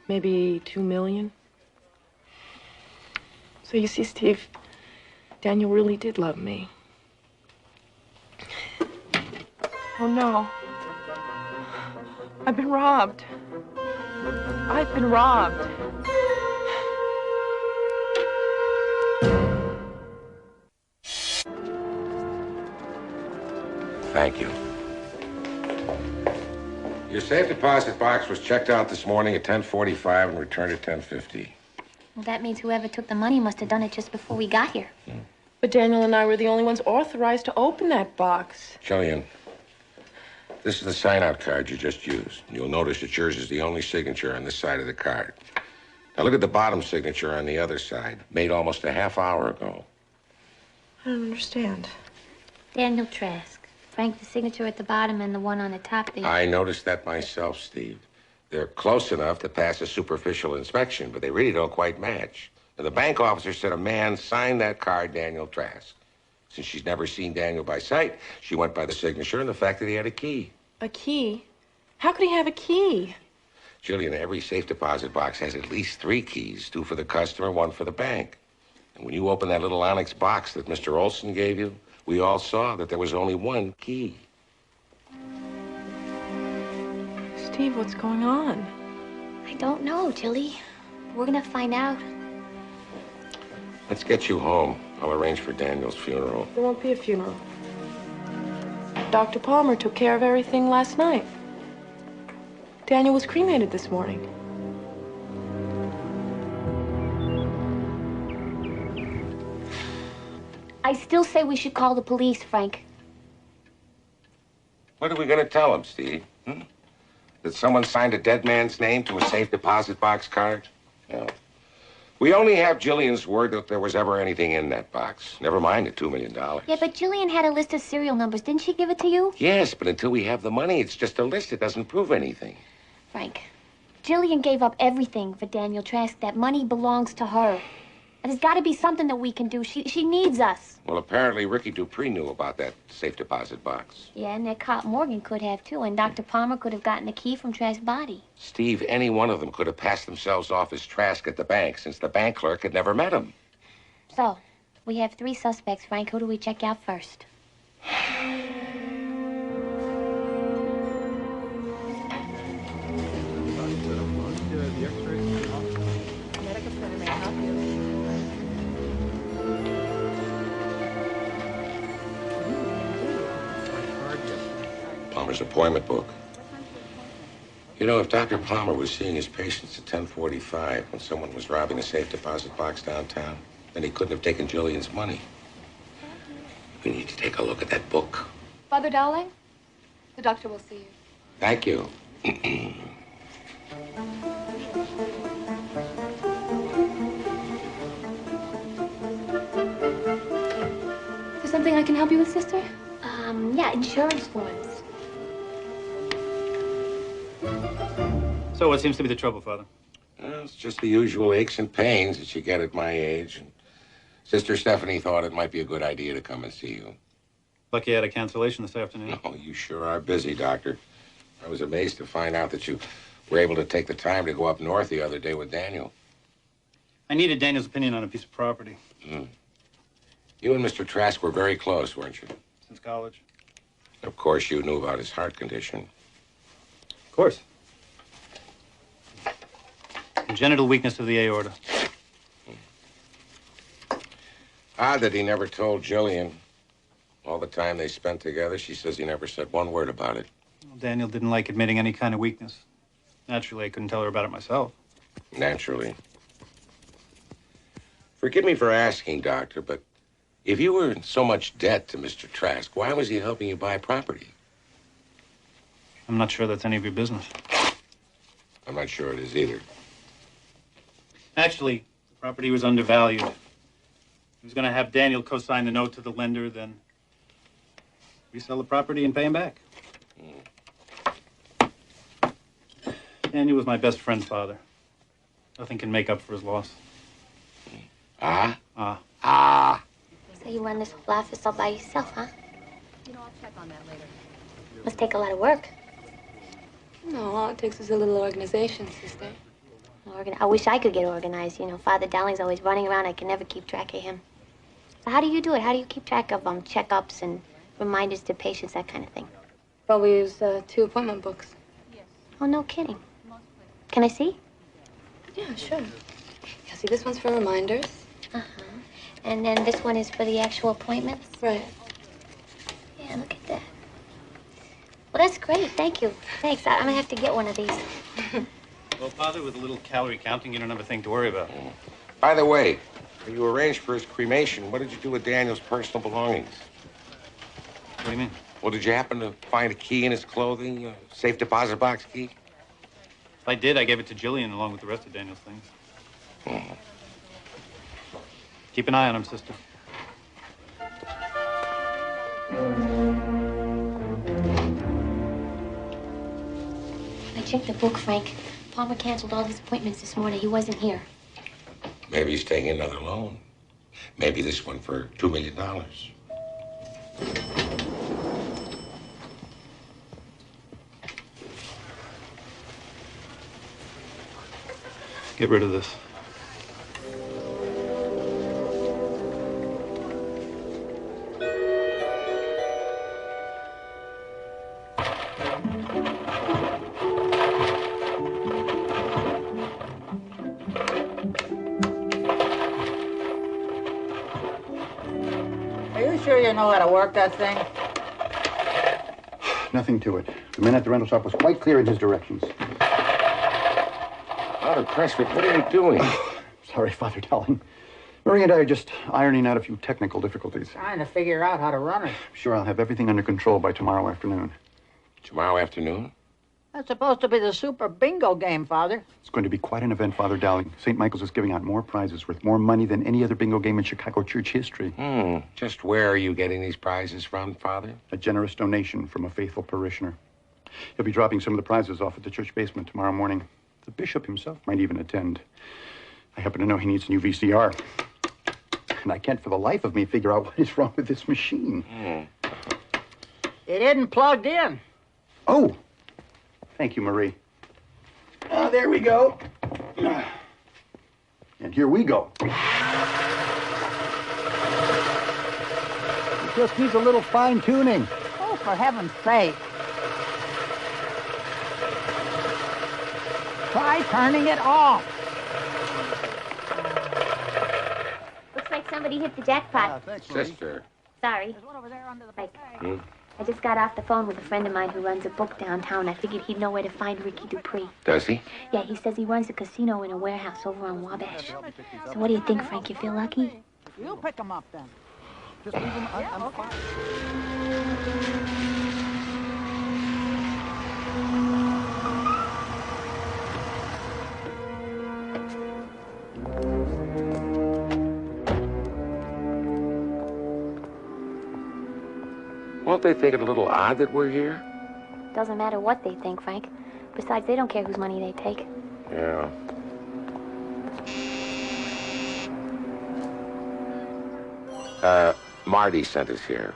Maybe $2 million. So you see, Steve, Daniel really did love me. Oh, no. I've been robbed. I've been robbed. Thank you. Your safe deposit box was checked out this morning at 10:45 and returned at 10:50. Well, that means whoever took the money must have done it just before we got here. But Daniel and I were the only ones authorized to open that box. Jillian, this is the sign-out card you just used. You'll notice that yours is the only signature on this side of the card. Now look at the bottom signature on the other side, made almost a half hour ago. I don't understand. Daniel Trask. Frank, the signature at the bottom and the one on the top there. I noticed that myself, Steve. They're close enough to pass a superficial inspection, but they really don't quite match. And the bank officer said a man signed that card, Daniel Trask. Since she's never seen Daniel by sight, she went by the signature and the fact that he had a key. A key? How could he have a key? Jillian, every safe deposit box has at least 3 keys, 2 for the customer, 1 for the bank. And when you open that little onyx box that Mr. Olson gave you, we all saw that there was only 1 key. Steve, what's going on? I don't know, Chili. We're gonna find out. Let's get you home. I'll arrange for Daniel's funeral. There won't be a funeral. Dr. Palmer took care of everything last night. Daniel was cremated this morning. I still say we should call the police, Frank. What are we going to tell him, Steve? That someone signed a dead man's name to a safe deposit box card? No. We only have Jillian's word that there was ever anything in that box. Never mind the $2 million. Yeah, but Jillian had a list of serial numbers. Didn't she give it to you? Yes, but until we have the money, it's just a list. It doesn't prove anything. Frank, Jillian gave up everything for Daniel Trask. That money belongs to her. And there's got to be something that we can do. She needs us. Well, apparently Ricky Dupree knew about that safe deposit box. Yeah, and that cop Morgan could have, too. And Dr. Palmer could have gotten the key from Trask's body. Steve, any one of them could have passed themselves off as Trask at the bank since the bank clerk had never met him. So, we have 3 suspects, Frank. Who do we check out first? Palmer's appointment book. You know, if Dr. Palmer was seeing his patients at 10:45 when someone was robbing a safe deposit box downtown, then he couldn't have taken Jillian's money. We need to take a look at that book. Father Dowling, the doctor will see you. Thank you. Is there something I can help you with, sister? Yeah, insurance forms. So what seems to be the trouble, Father? Well, it's just the usual aches and pains that you get at my age. And Sister Stephanie thought it might be a good idea to come and see you. Lucky I had a cancellation this afternoon. Oh, you sure are busy, Doctor. I was amazed to find out that you were able to take the time to go up north the other day with Daniel. I needed Daniel's opinion on a piece of property. You and Mr. Trask were very close, weren't you? Since college. Of course, you knew about his heart condition. Of course. Congenital weakness of the aorta. Odd that he never told Jillian. All the time they spent together, she says he never said one word about it. Well, Daniel didn't like admitting any kind of weakness. Naturally, I couldn't tell her about it myself. Naturally. Forgive me for asking, Doctor, but if you were in so much debt to Mr. Trask, why was he helping you buy property? I'm not sure that's any of your business. I'm not sure it is either. Actually, the property was undervalued. He was going to have Daniel co-sign the note to the lender, then resell the property and pay him back. Daniel was my best friend's father. Nothing can make up for his loss. So you run this whole office all by yourself, huh? You know, I'll check on that later. Must take a lot of work. No, all it takes is a little organization, sister. I wish I could get organized. You know, Father Dowling's always running around. I can never keep track of him. So how do you do it? How do you keep track of checkups and reminders to patients, that kind of thing? Well, we use 2 appointment books. Oh, no kidding. Can I see? Yeah, sure. Yeah, see, this one's for reminders. Uh-huh. And then this one is for the actual appointments? Right. Yeah, look at that. Well, that's great. Thank you. Thanks. I'm gonna have to get one of these. Well, Father, with a little calorie counting, you don't have a thing to worry about. By the way, when you arranged for his cremation, what did you do with Daniel's personal belongings? What do you mean? Well, did you happen to find a key in his clothing? A safe deposit box key? If I did, I gave it to Jillian along with the rest of Daniel's things. Keep an eye on him, sister. I checked the book, Frank. Palmer canceled all his appointments this morning. He wasn't here. Maybe he's taking another loan. Maybe this one for $2 million. Get rid of this. Are you sure you know how to work that thing? Nothing to it. The man at the rental shop was quite clear in his directions. Father Prescott, what are you doing? Sorry, Father Dowling. Marie and I are just ironing out a few technical difficulties. Trying to figure out how to run it. Sure, I'll have everything under control by tomorrow afternoon. Tomorrow afternoon? That's supposed to be the super bingo game, Father. It's going to be quite an event, Father Dowling. St. Michael's is giving out more prizes worth more money than any other bingo game in Chicago church history. Just where are you getting these prizes from, Father? A generous donation from a faithful parishioner. He'll be dropping some of the prizes off at the church basement tomorrow morning. The bishop himself might even attend. I happen to know he needs a new VCR. And I can't for the life of me figure out what is wrong with this machine. It isn't plugged in. Oh! Thank you, Marie. There we go. And here we go. It just needs a little fine-tuning. Oh, for heaven's sake. Try turning it off. Looks like somebody hit the jackpot. Thanks, Sister. Sorry. There's one over there under the Like, I just got off the phone with a friend of mine who runs a book downtown. I figured he'd know where to find Ricky Dupree. Does he? Yeah, he says he runs a casino in a warehouse over on Wabash. So what do you think, Frank? You feel lucky? You pick them up then. Just leave them. I'm fine. Won't they think it a little odd that we're here? Doesn't matter what they think, Frank. Besides, they don't care whose money they take. Yeah. Marty sent us here.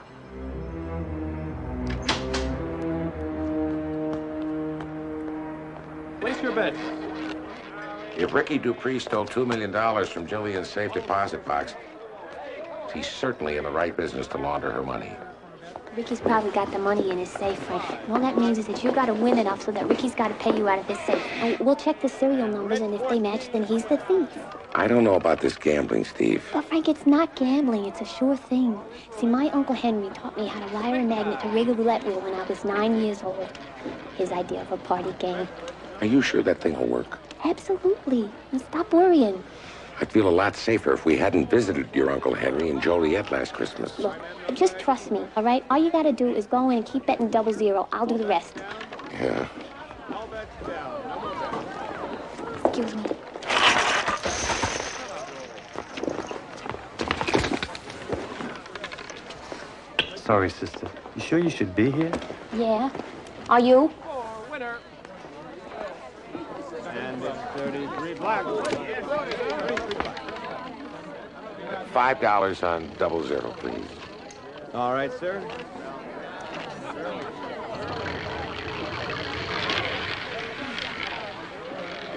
Place your bet. If Ricky Dupree stole $2 million from Jillian's safe deposit box, he's certainly in the right business to launder her money. Ricky's probably got the money in his safe, Frank. And all that means is that you got to win enough so that Ricky's got to pay you out of his safe. And we'll check the serial numbers, and if they match, then he's the thief. I don't know about this gambling, Steve. But, Frank, it's not gambling. It's a sure thing. See, my Uncle Henry taught me how to wire a magnet to rig a roulette wheel when I was 9 years old. His idea of a party game. Are you sure that thing will work? Absolutely. And stop worrying. I'd feel a lot safer if we hadn't visited your Uncle Henry and Joliet last Christmas. Look, just trust me, all right? All you got to do is go in and keep betting 00. I'll do the rest. Yeah. Excuse me. Sorry, sister. You sure you should be here? Yeah. Are you? Winner. And it's 33 black. $5 on 00, please. All right, sir.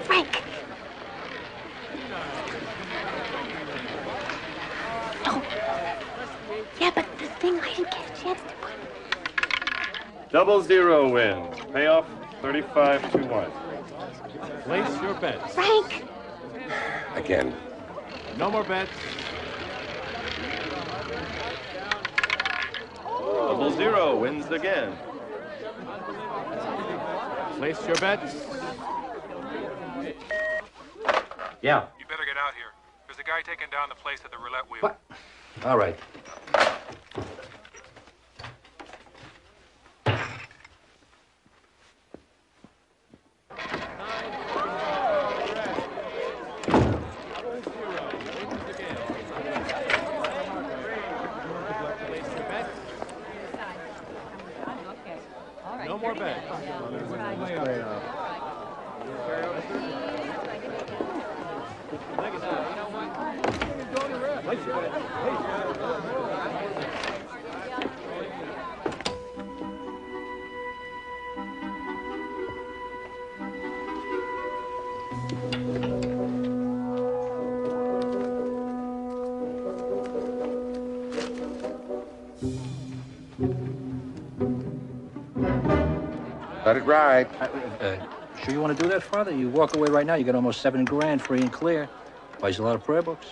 Frank! Oh. Yeah, but the thing I didn't get a chance to put. 00 wins. Payoff 35-1. Place your bets. Frank! Again. No more bets. 00 wins again. Place your bets. Yeah. You better get out here. There's a guy taking down the place at the roulette wheel. What? All right. No more bets. Let it ride. Sure you want to do that, Father? You walk away right now, you got almost $7 grand free and clear. Buys a lot of prayer books.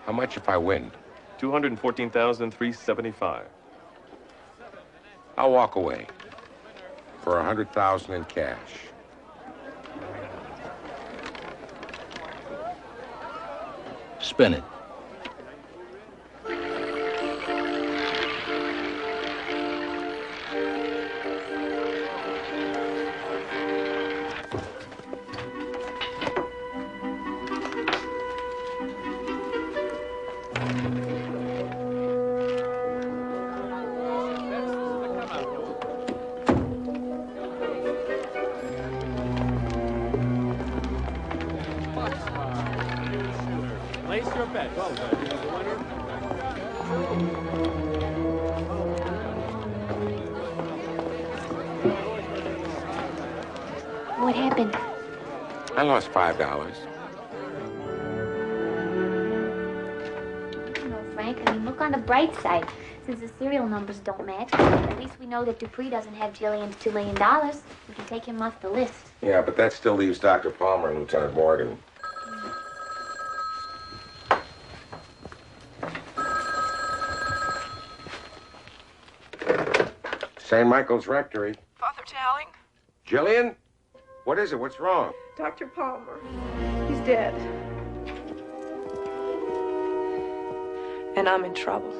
How much if I win? 214,375. I'll walk away for 100,000 in cash. Spin it. Place your bet. Well done. The winner. What happened? I lost $5. No, Frank. I mean, look on the bright side. Since the serial numbers don't match, at least we know that Dupree doesn't have Jillian's $2 million. We can take him off the list. Yeah, but that still leaves Dr. Palmer and Lieutenant Morgan. St. Michael's Rectory. Father Dowling? Jillian? What is it? What's wrong? Dr. Palmer. He's dead. And I'm in trouble.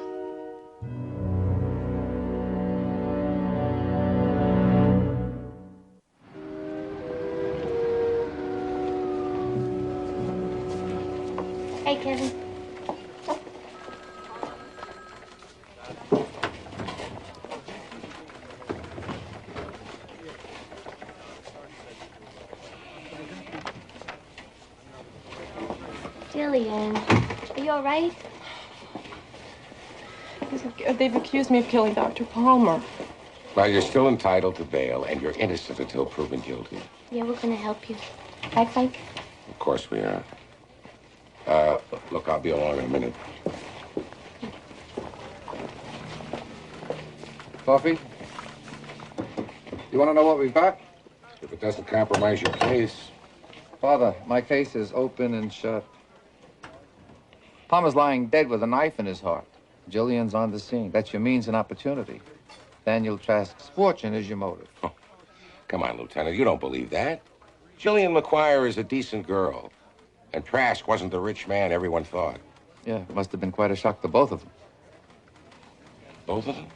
Hey, Kevin. Jillian, are you all right? They've accused me of killing Dr. Palmer. Well, you're still entitled to bail, and you're innocent until proven guilty. Yeah, we're gonna help you. Right, Frank? Of course we are. Look, I'll be along in a minute. Coffee? You want to know what we've got? If it doesn't compromise your case. Father, my case is open and shut. Palmer's lying dead with a knife in his heart. Jillian's on the scene. That's your means and opportunity. Daniel Trask's fortune is your motive. Oh, come on, Lieutenant. You don't believe that. Jillian McGuire is a decent girl. And Trask wasn't the rich man everyone thought. Yeah, it must have been quite a shock to both of them. Both of them?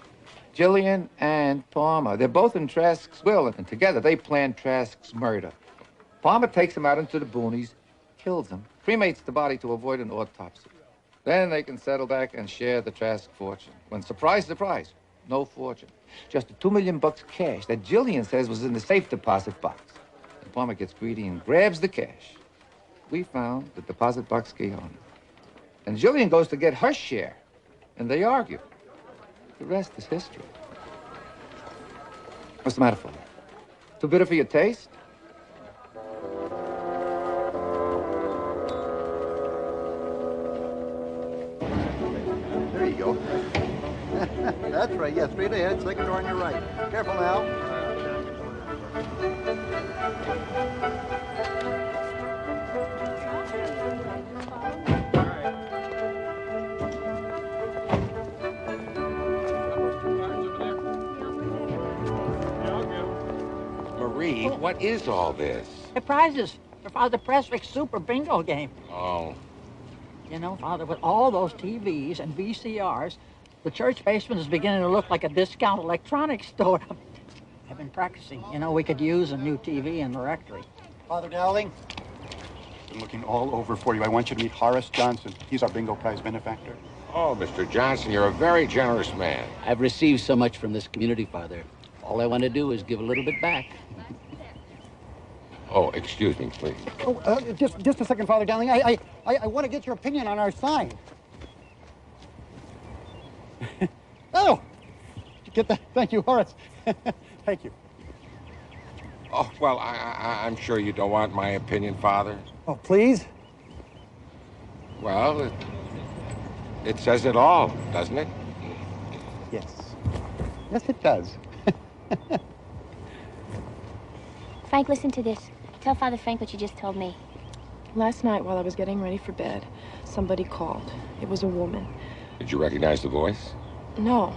Jillian and Palmer. They're both in Trask's will, and together they planned Trask's murder. Palmer takes him out into the boonies, kills him, cremates the body to avoid an autopsy. Then they can settle back and share the Trask fortune. When, surprise, surprise, no fortune. Just $2 million cash that Jillian says was in the safe deposit box. And Palmer gets greedy and grabs the cash. We found the deposit box key on him. And Jillian goes to get her share, and they argue. The rest is history. What's the matter, Father? Too bitter for your taste? There you go. That's right. Yeah, straight ahead. Second door on your right. Careful now. Marie, what is all this? The prizes for Father Prestwick's Super Bingo game. Oh. You know, Father, with all those TVs and VCRs, the church basement is beginning to look like a discount electronics store. I've been practicing. You know, we could use a new TV in the rectory. Father Dowling, I'm looking all over for you. I want you to meet Horace Johnson. He's our bingo prize benefactor. Oh, Mr. Johnson, you're a very generous man. I've received so much from this community, Father. All I want to do is give a little bit back. Oh, excuse me, please. Oh, just a second, Father Dowling. I want to get your opinion on our sign. Oh, get that? Thank you, Horace. Thank you. Oh, well, I'm sure you don't want my opinion, Father. Oh, please? Well, it says it all, doesn't it? Yes. Yes, it does. Frank, listen to this. Tell Father Frank what you just told me. Last night, while I was getting ready for bed, somebody called. It was a woman. Did you recognize the voice? No.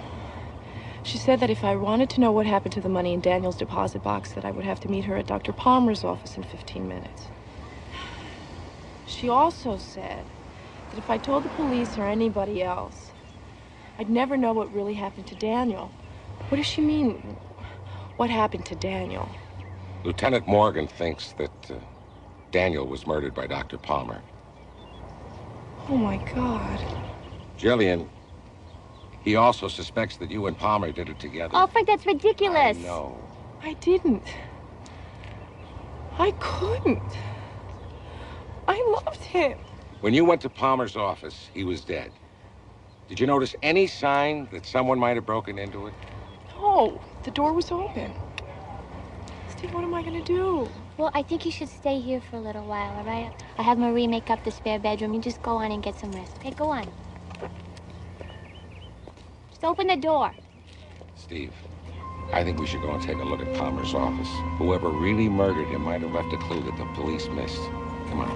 She said that if I wanted to know what happened to the money in Daniel's deposit box, that I would have to meet her at Dr. Palmer's office in 15 minutes. She also said that if I told the police or anybody else, I'd never know what really happened to Daniel. What does she mean, what happened to Daniel? Lieutenant Morgan thinks that Daniel was murdered by Dr. Palmer. Oh, my God. Jillian, he also suspects that you and Palmer did it together. Oh, Frank, that's ridiculous. I know. I didn't. I couldn't. I loved him. When you went to Palmer's office, he was dead. Did you notice any sign that someone might have broken into it? No, the door was open. Steve, what am I gonna do? Well, I think you should stay here for a little while, all right? I'll have Marie make up the spare bedroom. You just go on and get some rest. Okay, go on. Just open the door. Steve, I think we should go and take a look at Palmer's office. Whoever really murdered him might have left a clue that the police missed. Come on.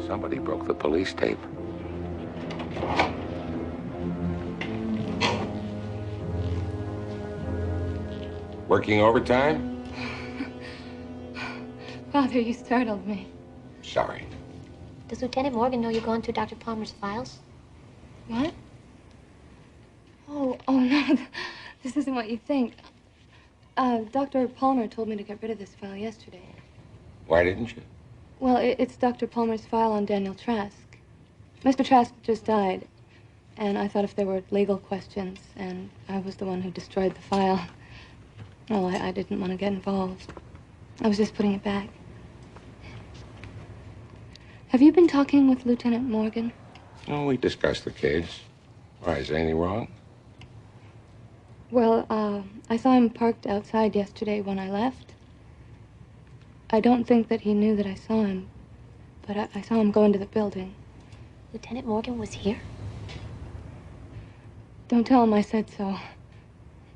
Somebody broke the police tape. Working overtime? Father, you startled me. Sorry. Does Lieutenant Morgan know you're going through Dr. Palmer's files? What? Oh, no. This isn't what you think. Dr. Palmer told me to get rid of this file yesterday. Why didn't you? Well, it's Dr. Palmer's file on Daniel Trask. Mr. Trask just died, and I thought if there were legal questions, and I was the one who destroyed the file. Well, I didn't want to get involved. I was just putting it back. Have you been talking with Lieutenant Morgan? Oh, we discussed the case. Why, is anything wrong? Well, I saw him parked outside yesterday when I left. I don't think that he knew that I saw him, but I saw him go into the building. Lieutenant Morgan was here? Don't tell him I said so.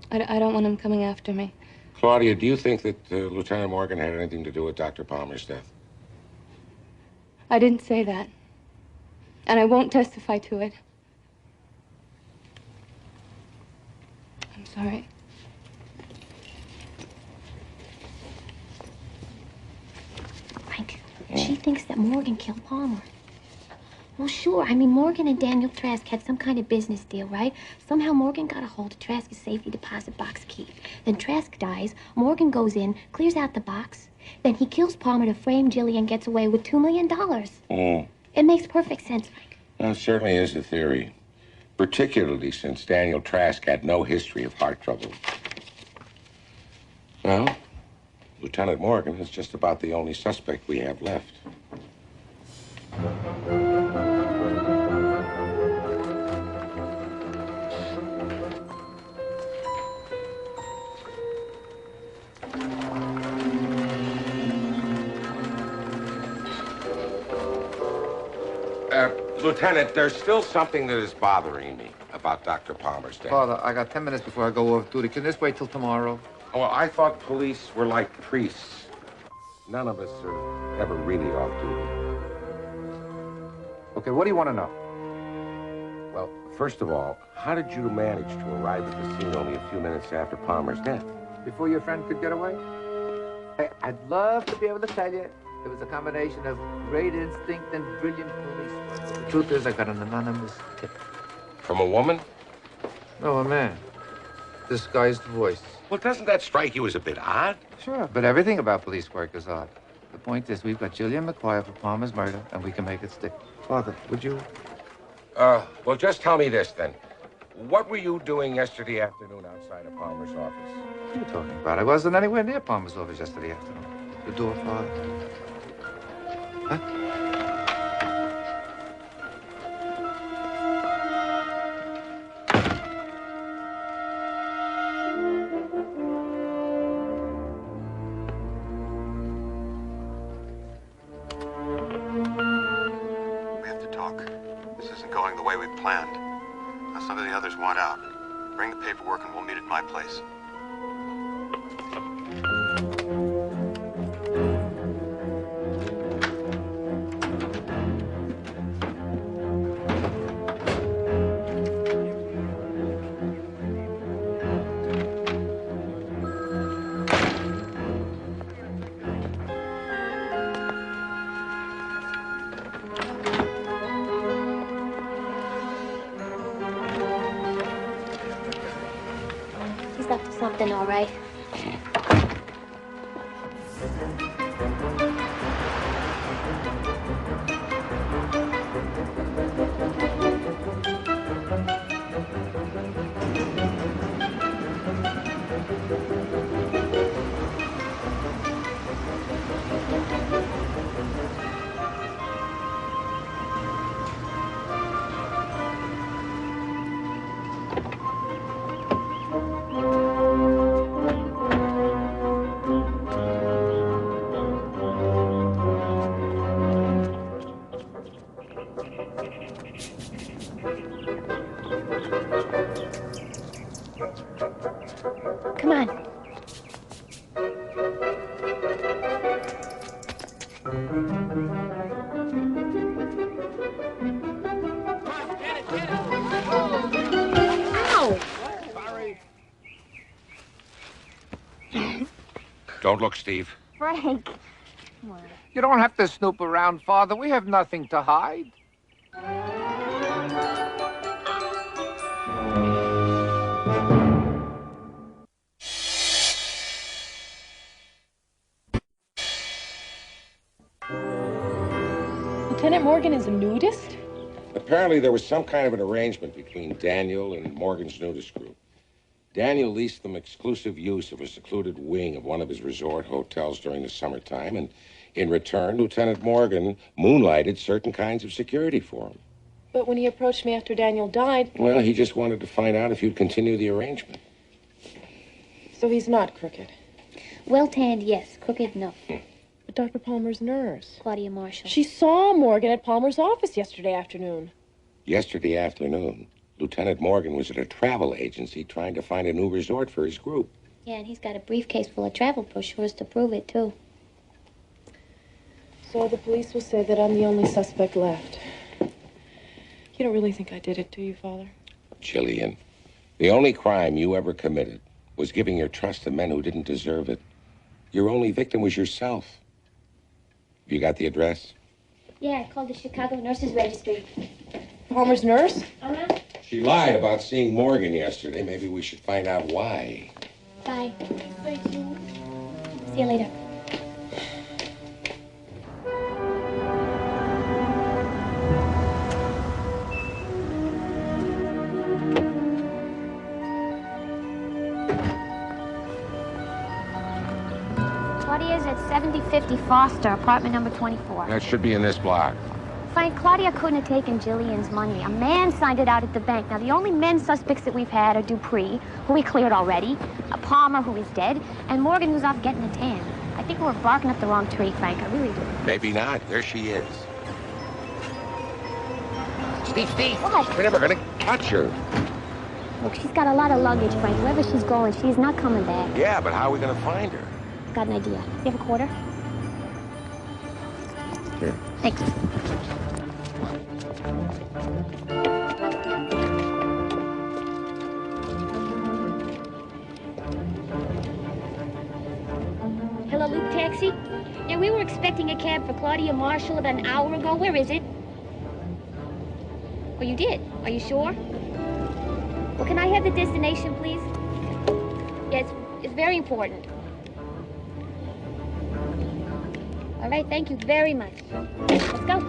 I don't want him coming after me. Claudia, do you think that Lieutenant Morgan had anything to do with Dr. Palmer's death? I didn't say that. And I won't testify to it. I'm sorry. Mike, she thinks that Morgan killed Palmer. Well, sure. I mean, Morgan and Daniel Trask had some kind of business deal, right? Somehow Morgan got a hold of Trask's safety deposit box key. Then Trask dies. Morgan goes in, clears out the box. Then he kills Palmer to frame Jillian and gets away with $2 million. It makes perfect sense, Mike. Well, it certainly is a theory. Particularly since Daniel Trask had no history of heart trouble. Well, Lieutenant Morgan is just about the only suspect we have left. Lieutenant, there's still something that is bothering me about Dr. Palmer's death. Father, I got 10 minutes before I go off duty. Can this wait till tomorrow? Oh, well, I thought police were like priests. None of us are ever really off duty. Okay, what do you want to know? Well, first of all, how did you manage to arrive at the scene only a few minutes after Palmer's death? Before your friend could get away? I'd love to be able to tell you. It was a combination of great instinct and brilliant police work. The truth is, I got an anonymous tip. From a woman? No, a man. Disguised voice. Well, doesn't that strike you as a bit odd? Sure, but everything about police work is odd. The point is, we've got Jillian McGuire for Palmer's murder, and we can make it stick. Father, would you? Well, just tell me this, then. What were you doing yesterday afternoon outside of Palmer's office? What are you talking about? I wasn't anywhere near Palmer's office yesterday afternoon. The door, Father. Huh? We have to talk. This isn't going the way we planned. Now some of the others want out. Bring the paperwork and we'll meet at my place. He's up to something, all right. Come on. Ow! Sorry. Don't look, Steve. Frank. Come on. You don't have to snoop around, Father. We have nothing to hide. Lieutenant Morgan is a nudist? Apparently, there was some kind of an arrangement between Daniel and Morgan's nudist group. Daniel leased them exclusive use of a secluded wing of one of his resort hotels during the summertime, and in return, Lieutenant Morgan moonlighted certain kinds of security for him. But when he approached me after Daniel died... Well, he just wanted to find out if you'd continue the arrangement. So he's not crooked. Well-tanned, yes. Crooked, no. But Dr. Palmer's nurse. Claudia Marshall. She saw Morgan at Palmer's office yesterday afternoon. Yesterday afternoon, Lieutenant Morgan was at a travel agency trying to find a new resort for his group. Yeah, and he's got a briefcase full of travel brochures to prove it, too. So the police will say that I'm the only suspect left. You don't really think I did it, do you, Father? Jillian, the only crime you ever committed was giving your trust to men who didn't deserve it. Your only victim was yourself. You got the address? Yeah, I called the Chicago Nurses Registry. Palmer's nurse? Uh-huh. She lied about seeing Morgan yesterday. Maybe we should find out why. Bye. Thank you. See you later. Claudia's at 7050 Foster, apartment number 24. That should be in this block. Frank, Claudia couldn't have taken Jillian's money. A man signed it out at the bank. Now, the only men suspects that we've had are Dupree, who we cleared already, Palmer, who is dead, and Morgan, who's off getting a tan. I think we're barking up the wrong tree, Frank. I really do. Maybe not. There she is. Steve! What? We're never gonna catch her. Look, she's got a lot of luggage, Frank. Wherever she's going, she's not coming back. Yeah, but how are we gonna find her? Got an idea. You have a quarter? Here. Thanks. Hello, Luke Taxi? Yeah, we were expecting a cab for Claudia Marshall about an hour ago. Where is it? Oh, you did? Are you sure? Well, can I have the destination, please? Yeah, it's very important. All right, thank you very much. Let's go.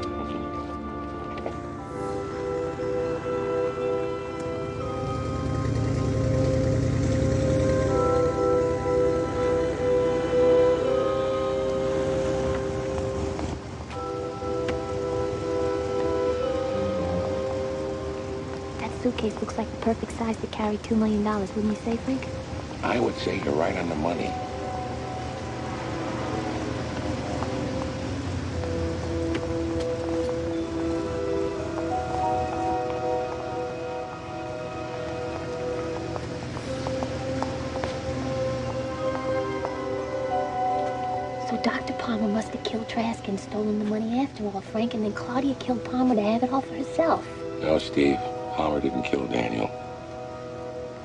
That suitcase looks like the perfect size to carry $2 million, wouldn't you say, Frank? I would say you're right on the money. So Dr. Palmer must have killed Trask and stolen the money after all, Frank, and then Claudia killed Palmer to have it all for herself. No, Steve. Palmer didn't kill Daniel.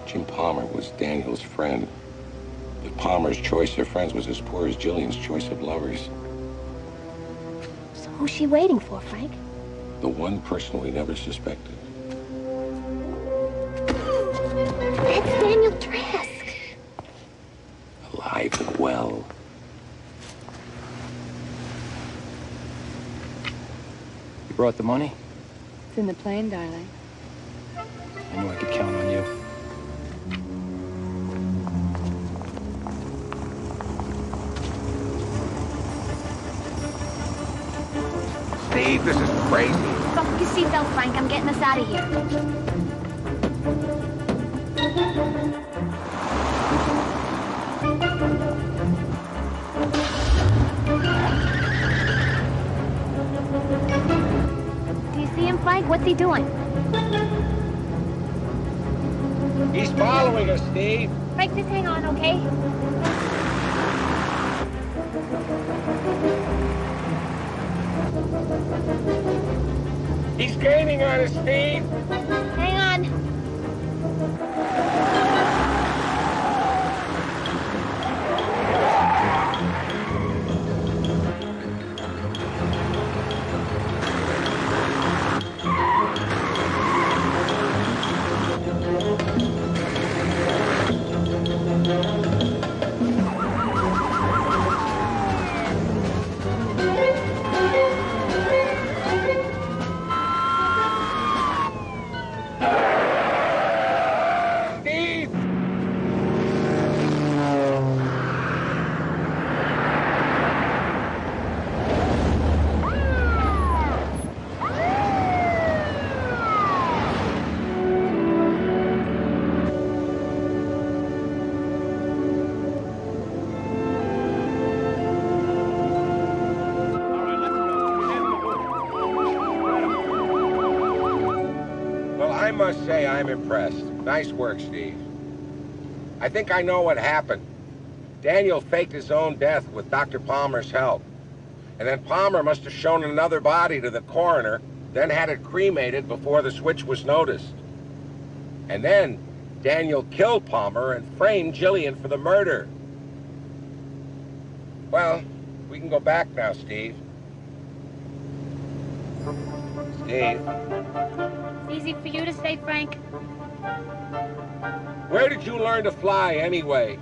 Jim Palmer was Daniel's friend. But Palmer's choice of friends was as poor as Jillian's choice of lovers. So who's she waiting for, Frank? The one person we never suspected. That's Daniel Trask. Alive and well. You brought the money? It's in the plane, darling. I knew I could count on you. Steve, this is crazy. Buckle your seatbelt, Frank. I'm getting us out of here. Do you see him, Frank? What's he doing? He's following us, Steve. Frank, just hang on, okay? He's gaining on us, Steve. Hang on. I must say I'm impressed. Nice work, Steve. I think I know what happened. Daniel faked his own death with Dr. Palmer's help. And then Palmer must have shown another body to the coroner, then had it cremated before the switch was noticed. And then Daniel killed Palmer and framed Jillian for the murder. Well, we can go back now, Steve. Steve? It's easy for you to say, Frank. Where did you learn to fly, anyway?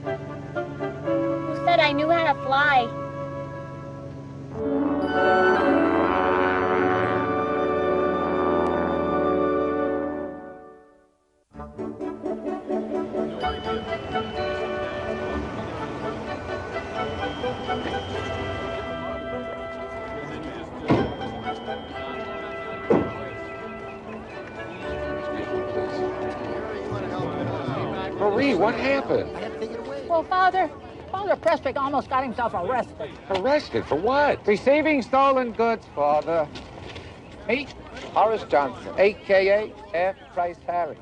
Who said I knew how to fly? Marie, what happened? Well, Father Prestwick almost got himself arrested. Arrested? For what? Receiving stolen goods, Father. Me, Horace Johnson, a.k.a. F. Price Harry.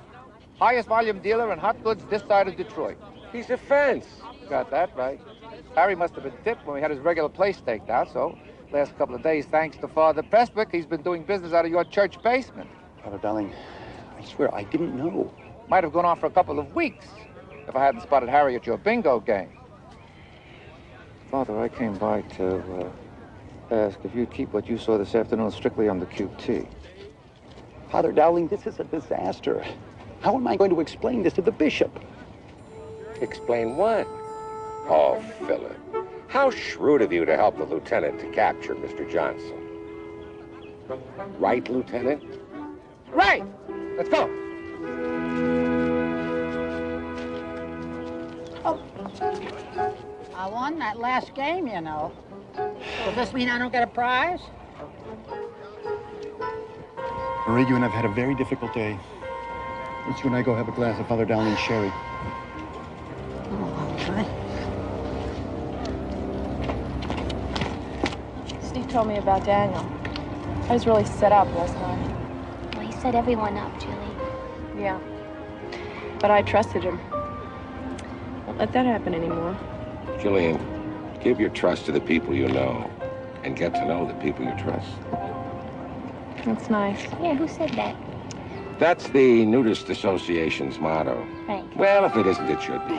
Highest volume dealer in hot goods this side of Detroit. He's a fence. Got that right. Harry must have been tipped when we had his regular place staked out, so last couple of days, thanks to Father Prestwick, he's been doing business out of your church basement. Father Dowling, I swear I didn't know. Might have gone on for a couple of weeks if I hadn't spotted Harry at your bingo game. Father, I came by to ask if you'd keep what you saw this afternoon strictly on the QT. Father Dowling, this is a disaster. How am I going to explain this to the bishop? Explain what? Oh, Philip. How shrewd of you to help the lieutenant to capture Mr. Johnson. Right, Lieutenant? Right! Let's go. Oh. I won that last game, you know. Does this mean I don't get a prize? Marie, you and I've had a very difficult day. Let's you and I go have a glass of Father Downing's sherry. Steve told me about Daniel. I was really set up last night. Well, he set everyone up, Julie. Yeah. But I trusted him. Won't let that happen anymore. Jillian, give your trust to the people you know and get to know the people you trust. That's nice. Yeah, who said that? That's the Nudist Association's motto. Frank. Well, if it isn't, it should be.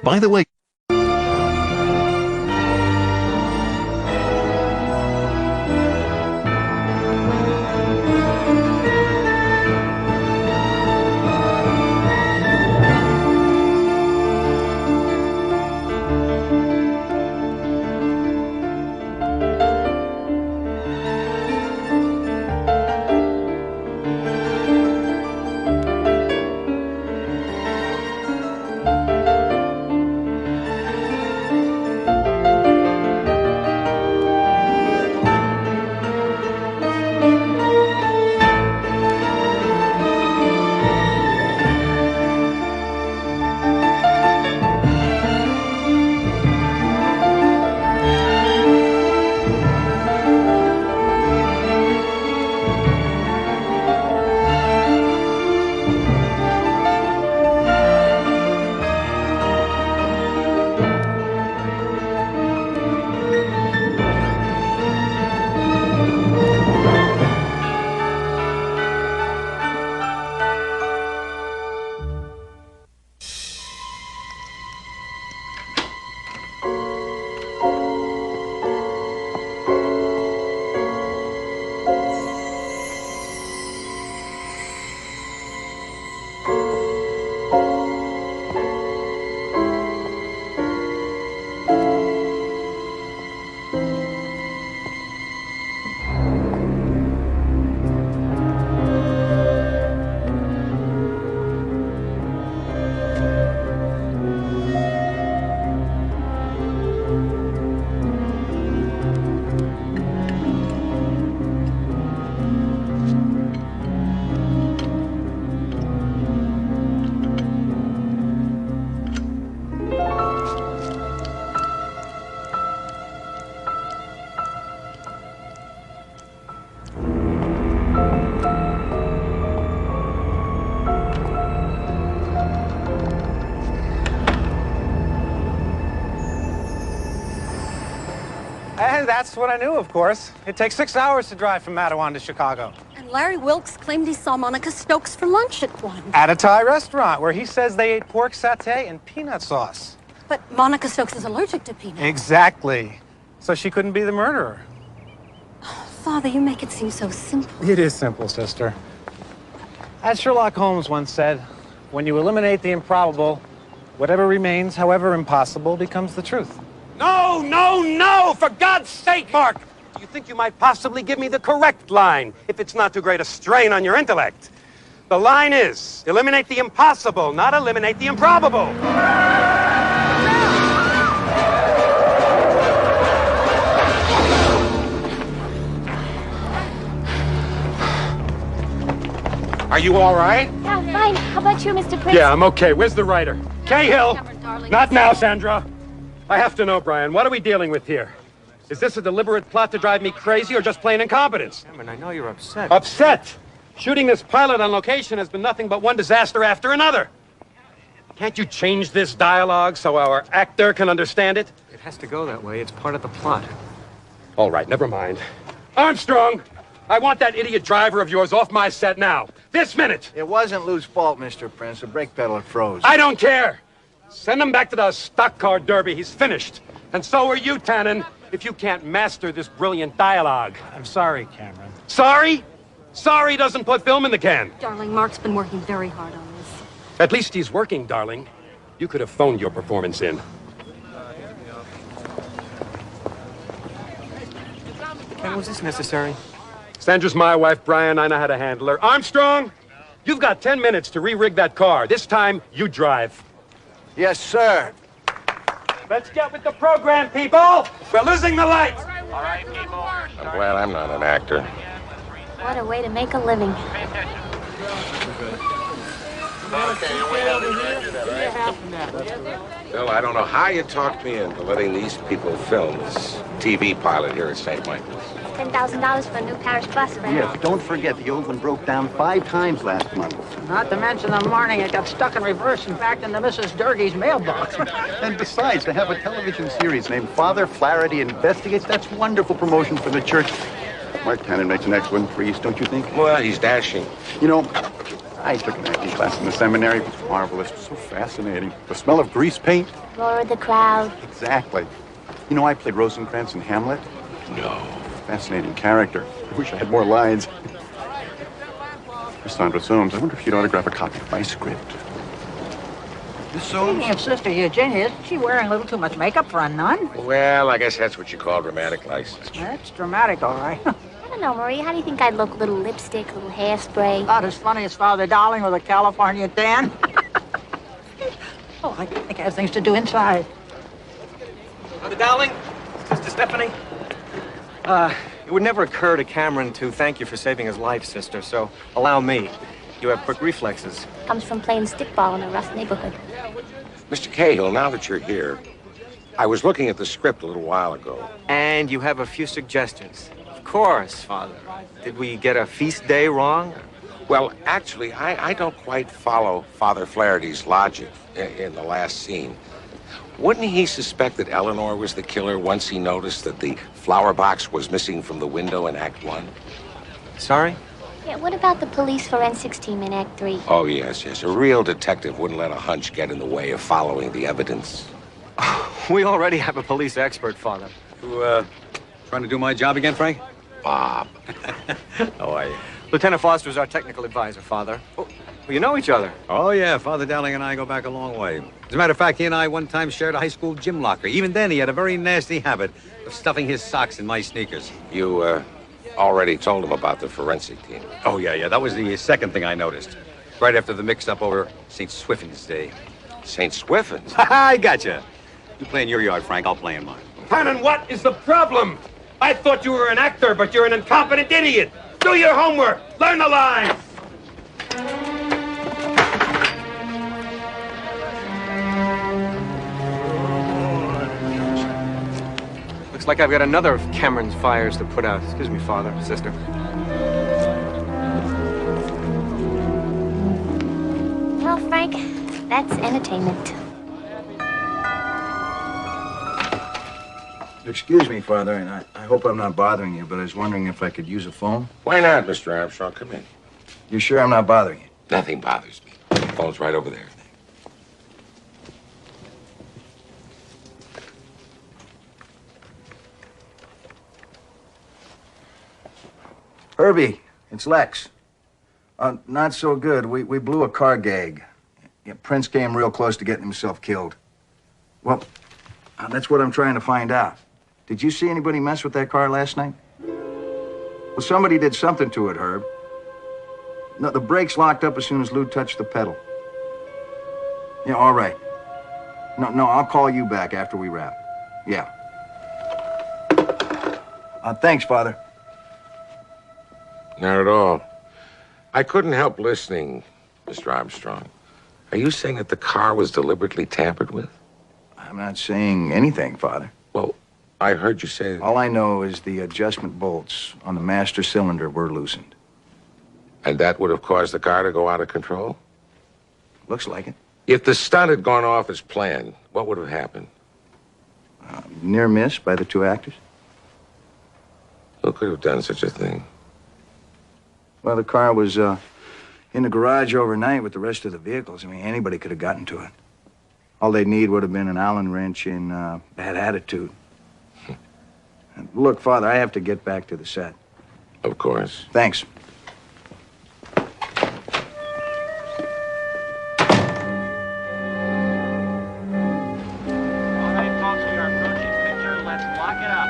By the way, that's what I knew, of course. It takes 6 hours to drive from Mattawan to Chicago. And Larry Wilkes claimed he saw Monica Stokes for lunch at one. At a Thai restaurant where he says they ate pork satay and peanut sauce. But Monica Stokes is allergic to peanuts. Exactly. So she couldn't be the murderer. Father, you make it seem so simple. It is simple, sister. As Sherlock Holmes once said, when you eliminate the improbable, whatever remains, however impossible, becomes the truth. No, no, no! For God's sake, Mark! Do you think you might possibly give me the correct line, if it's not too great a strain on your intellect? The line is, eliminate the impossible, not eliminate the improbable. Are you all right? Yeah, I'm fine. How about you, Mr. Prince? Yeah, I'm okay. Where's the writer? Cahill! Not now, Sandra. I have to know, Brian. What are we dealing with here? Is this a deliberate plot to drive me crazy or just plain incompetence? Cameron, I know you're upset. Upset? Shooting this pilot on location has been nothing but one disaster after another. Can't you change this dialogue so our actor can understand it? It has to go that way. It's part of the plot. All right, never mind. Armstrong! I want that idiot driver of yours off my set now. This minute! It wasn't Lou's fault, Mr. Prince. The brake pedal had froze. I don't care! Send him back to the stock car derby. He's finished. And so are you, Tannen, if you can't master this brilliant dialogue. I'm sorry, Cameron. Sorry? Sorry doesn't put film in the can. Darling, Mark's been working very hard on this. At least he's working, darling. You could have phoned your performance in. Ken, was this necessary? Sandra's my wife, Brian. I know how to handle her. Armstrong, you've got 10 minutes to re-rig that car. This time, you drive. Yes, sir. Let's get with the program, people. We're losing the lights. All right, people. I'm glad I'm not an actor. What a way to make a living. Bill, I don't know how you talked me into letting these people film this TV pilot here at St. Michael's. $10,000 for a new parish bus, right? Yes, don't forget the old one broke down 5 times last month. Not to mention the morning it got stuck in reverse and backed into Mrs. Durgee's mailbox. And besides, to have a television series named Father Flaherty Investigates, that's wonderful promotion for the church. Mark Tannen makes an excellent priest, don't you think? Well, he's dashing. You know, I took an acting class in the seminary. It was marvelous, so fascinating. The smell of grease paint. Roar of the crowd. Exactly. You know, I played Rosencrantz in Hamlet. No. Fascinating character. I wish I had more lines. Miss Sandra Soames, I wonder if you'd autograph a copy of my script. Miss Soames? Speaking of Sister Eugenia, isn't she wearing a little too much makeup for a nun? Well, I guess that's what you call dramatic license. That's dramatic, all right. I don't know, Marie. How do you think I'd look? Little lipstick, little hairspray. Not as funny as Father Dowling with a California tan. Oh, I think I have things to do inside. Father Dowling, Sister Stephanie. It would never occur to Cameron to thank you for saving his life, sister, so allow me. You have quick reflexes. Comes from playing stickball in a rough neighborhood. Mr. Cahill, now that you're here, I was looking at the script a little while ago. And you have a few suggestions. Of course, Father. Did we get a feast day wrong? Well, actually, I don't quite follow Father Flaherty's logic in the last scene. Wouldn't he suspect that Eleanor was the killer once he noticed that the flower box was missing from the window in Act 1? Sorry? Yeah, what about the police forensics team in Act 3? Oh, yes, yes. A real detective wouldn't let a hunch get in the way of following the evidence. We already have a police expert, Father. You, trying to do my job again, Frank? Bob. How are you? Lieutenant Foster is our technical advisor, Father. Oh, well, you know each other. Oh, yeah. Father Dowling and I go back a long way. As a matter of fact, he and I one time shared a high school gym locker. Even then, he had a very nasty habit of stuffing his socks in my sneakers. You, already told him about the forensic team. Oh, yeah. That was the second thing I noticed. Right after the mix-up over St. Swithin's Day. St. Swithin's? I gotcha. You play in your yard, Frank. I'll play in mine. Tannen, what is the problem? I thought you were an actor, but you're an incompetent idiot. Do your homework. Learn the lines. Looks like I've got another of Cameron's fires to put out. Excuse me, Father, Sister. Well, Frank, that's entertainment. Excuse me, Father, and I hope I'm not bothering you, but I was wondering if I could use a phone. Why not, Mr. Armstrong? Come in. You sure I'm not bothering you? Nothing bothers me. The phone's right over there. Herbie, it's Lex. Not so good. We blew a car gag. Yeah, Prince came real close to getting himself killed. Well, that's what I'm trying to find out. Did you see anybody mess with that car last night? Well, somebody did something to it, Herb. No, the brakes locked up as soon as Lou touched the pedal. Yeah, all right. No, I'll call you back after we wrap. Yeah. Thanks, Father. Not at all. I couldn't help listening, Mr. Armstrong. Are you saying that the car was deliberately tampered with? I'm not saying anything, Father. Well, I heard you say... All I know is the adjustment bolts on the master cylinder were loosened. And that would have caused the car to go out of control? Looks like it. If the stunt had gone off as planned, what would have happened? Near miss by the two actors. Who could have done such a thing? Well, the car was in the garage overnight with the rest of the vehicles. I mean, anybody could have gotten to it. All they'd need would have been an Allen wrench and bad attitude. Look, Father, I have to get back to the set. Of course. Thanks. All right, folks, we are approaching picture. Let's lock it up.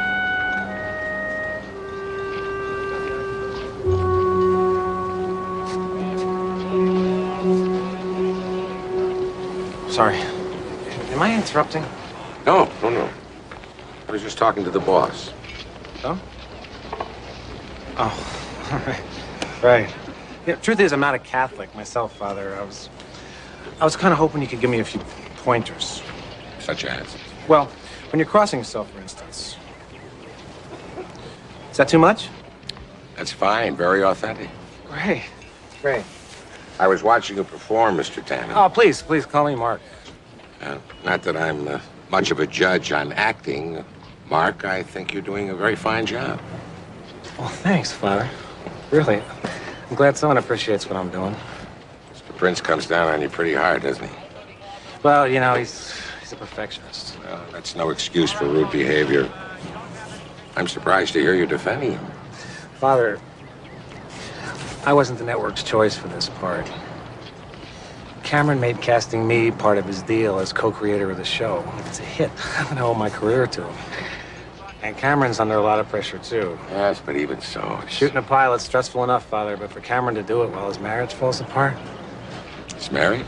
Sorry. Am I interrupting? No. I was just talking to the boss. Oh? Oh, right. Yeah, truth is, I'm not a Catholic myself, Father. I was kind of hoping you could give me a few pointers. Such as? Well, when you're crossing yourself, for instance. Is that too much? That's fine. Very authentic. Great. I was watching you perform, Mr. Tannen. Oh, please call me Mark. Not that I'm much of a judge on acting. Mark, I think you're doing a very fine job. Well, thanks, Father. Really. I'm glad someone appreciates what I'm doing. Mr. Prince comes down on you pretty hard, doesn't he? Well, you know, he's a perfectionist. Well, that's no excuse for rude behavior. I'm surprised to hear you defending him. Father, I wasn't the network's choice for this part. Cameron made casting me part of his deal as co-creator of the show. If it's a hit, I'm gonna owe my career to him. And Cameron's under a lot of pressure, too. Yes, but even so... Shooting a pilot's stressful enough, Father, but for Cameron to do it while his marriage falls apart... His marriage?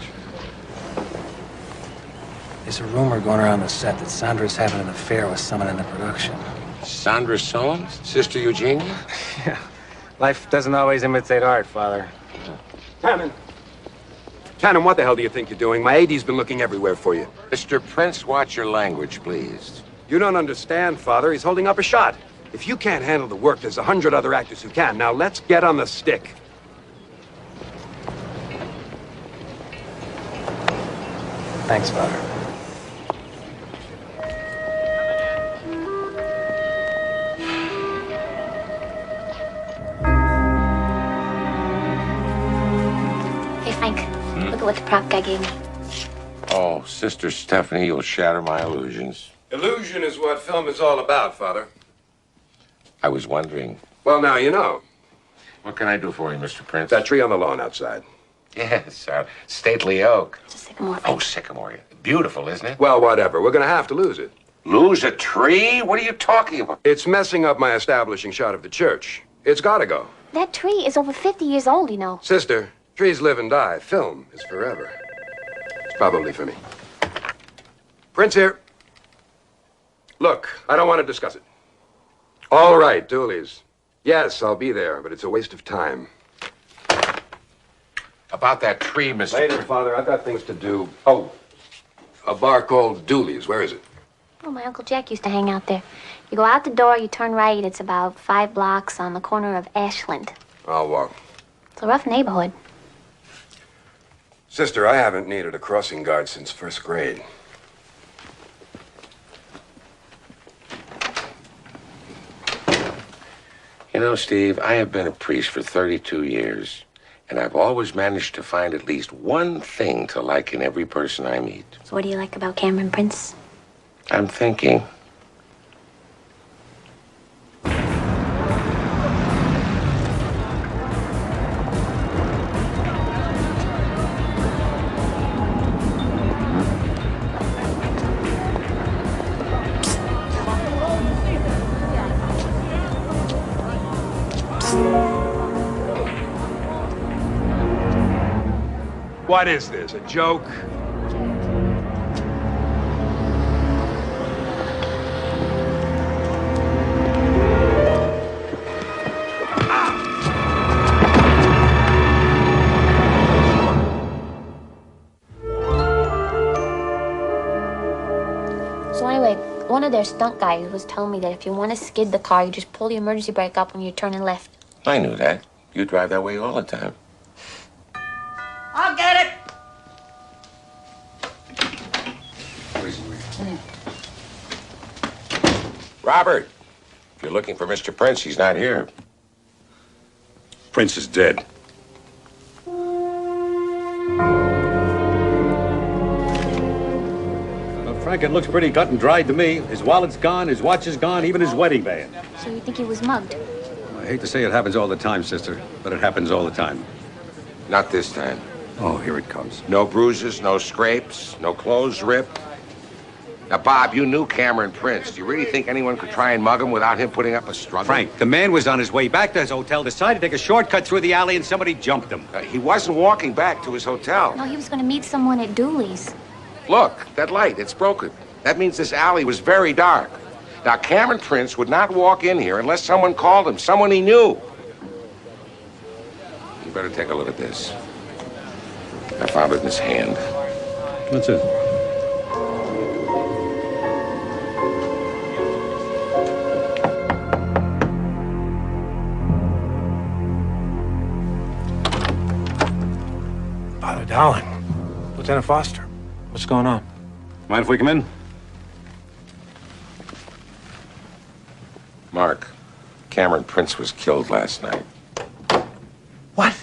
There's a rumor going around the set that Sandra's having an affair with someone in the production. Sandra Soames? Sister Eugenia? Yeah. Life doesn't always imitate art, Father. Tannen, what the hell do you think you're doing? My AD's been looking everywhere for you. Mr. Prince, watch your language, please. You don't understand, Father. He's holding up a shot. If you can't handle the work, there's 100 other actors who can. Now, let's get on the stick. Thanks, Father. Hey, Frank, look at what the prop guy gave me. Oh, Sister Stephanie, you'll shatter my illusions. Illusion is what film is all about, Father. I was wondering. Well, now you know. What can I do for you, Mr. Prince? That tree on the lawn outside. Yes, stately oak. It's a sycamore. Oh, sycamore. Beautiful, isn't it? Well, whatever. We're going to have to lose it. Lose a tree? What are you talking about? It's messing up my establishing shot of the church. It's got to go. That tree is over 50 years old, you know. Sister, trees live and die. Film is forever. It's probably for me. Prince here. Look, I don't want to discuss it. All right, Dooley's. Yes, I'll be there, but it's a waste of time. About that tree, Mr. Later, Father. I've got things to do. Oh, a bar called Dooley's. Where is it? Oh, my Uncle Jack used to hang out there. You go out the door, you turn right. It's about 5 blocks on the corner of Ashland. I'll walk. It's a rough neighborhood. Sister, I haven't needed a crossing guard since first grade. know, Steve, I have been a priest for 32 years, and I've always managed to find at least one thing to like in every person I meet. So what do you like about Cameron Prince? I'm thinking. What is this, a joke? So anyway, one of their stunt guys was telling me that if you want to skid the car, you just pull the emergency brake up when you're turning left. I knew that. You drive that way all the time. I'll get it. Robert, if you're looking for Mr. Prince, he's not here. Prince is dead. Well, Frank, it looks pretty cut and dried to me. His wallet's gone, his watch is gone, even his wedding band. So you think he was mugged? I hate to say it happens all the time, sister, but it happens all the time. Not this time. Oh, here it comes. No bruises, no scrapes, no clothes ripped. Now, Bob, you knew Cameron Prince. Do you really think anyone could try and mug him without him putting up a struggle? Frank, the man was on his way back to his hotel, decided to take a shortcut through the alley, and somebody jumped him. He wasn't walking back to his hotel. No, he was going to meet someone at Dooley's. Look, that light, it's broken. That means this alley was very dark. Now, Cameron Prince would not walk in here unless someone called him, someone he knew. You better take a look at this. I found it in his hand. What's it? Father Dowling. Lieutenant Foster. What's going on? Mind if we come in? Mark, Cameron Prince was killed last night. What?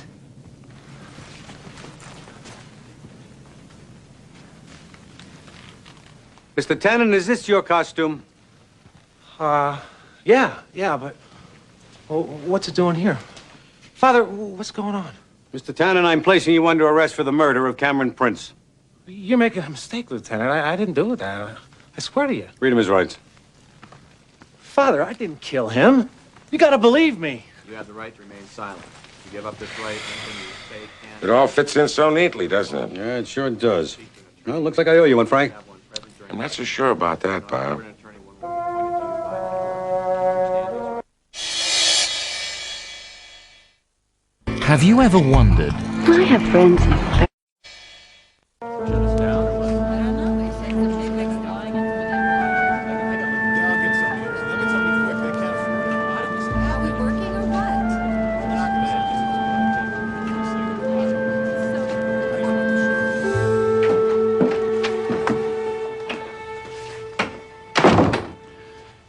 Mr. Tannen, is this your costume? Yeah, but... Well, what's it doing here? Father, what's going on? Mr. Tannen, I'm placing you under arrest for the murder of Cameron Prince. You're making a mistake, Lieutenant. I didn't do that. I swear to you. Read him his rights. Father, I didn't kill him. You gotta believe me. You have the right to remain silent. If you give up this right, anything you say can... It all fits in so neatly, doesn't it? Yeah, it sure does. Well, looks like I owe you one, Frank. I'm not so sure about that, Bob. Have you ever wondered? I have friends.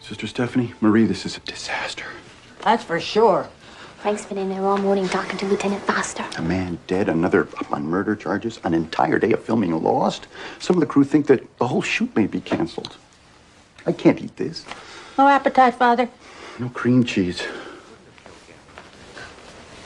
Sister Stephanie, Marie, this is a disaster. That's for sure. Frank's been in there all morning talking to Lieutenant Foster. A man dead, another up on murder charges, an entire day of filming lost. Some of the crew think that the whole shoot may be canceled. I can't eat this. No appetite, Father? No cream cheese.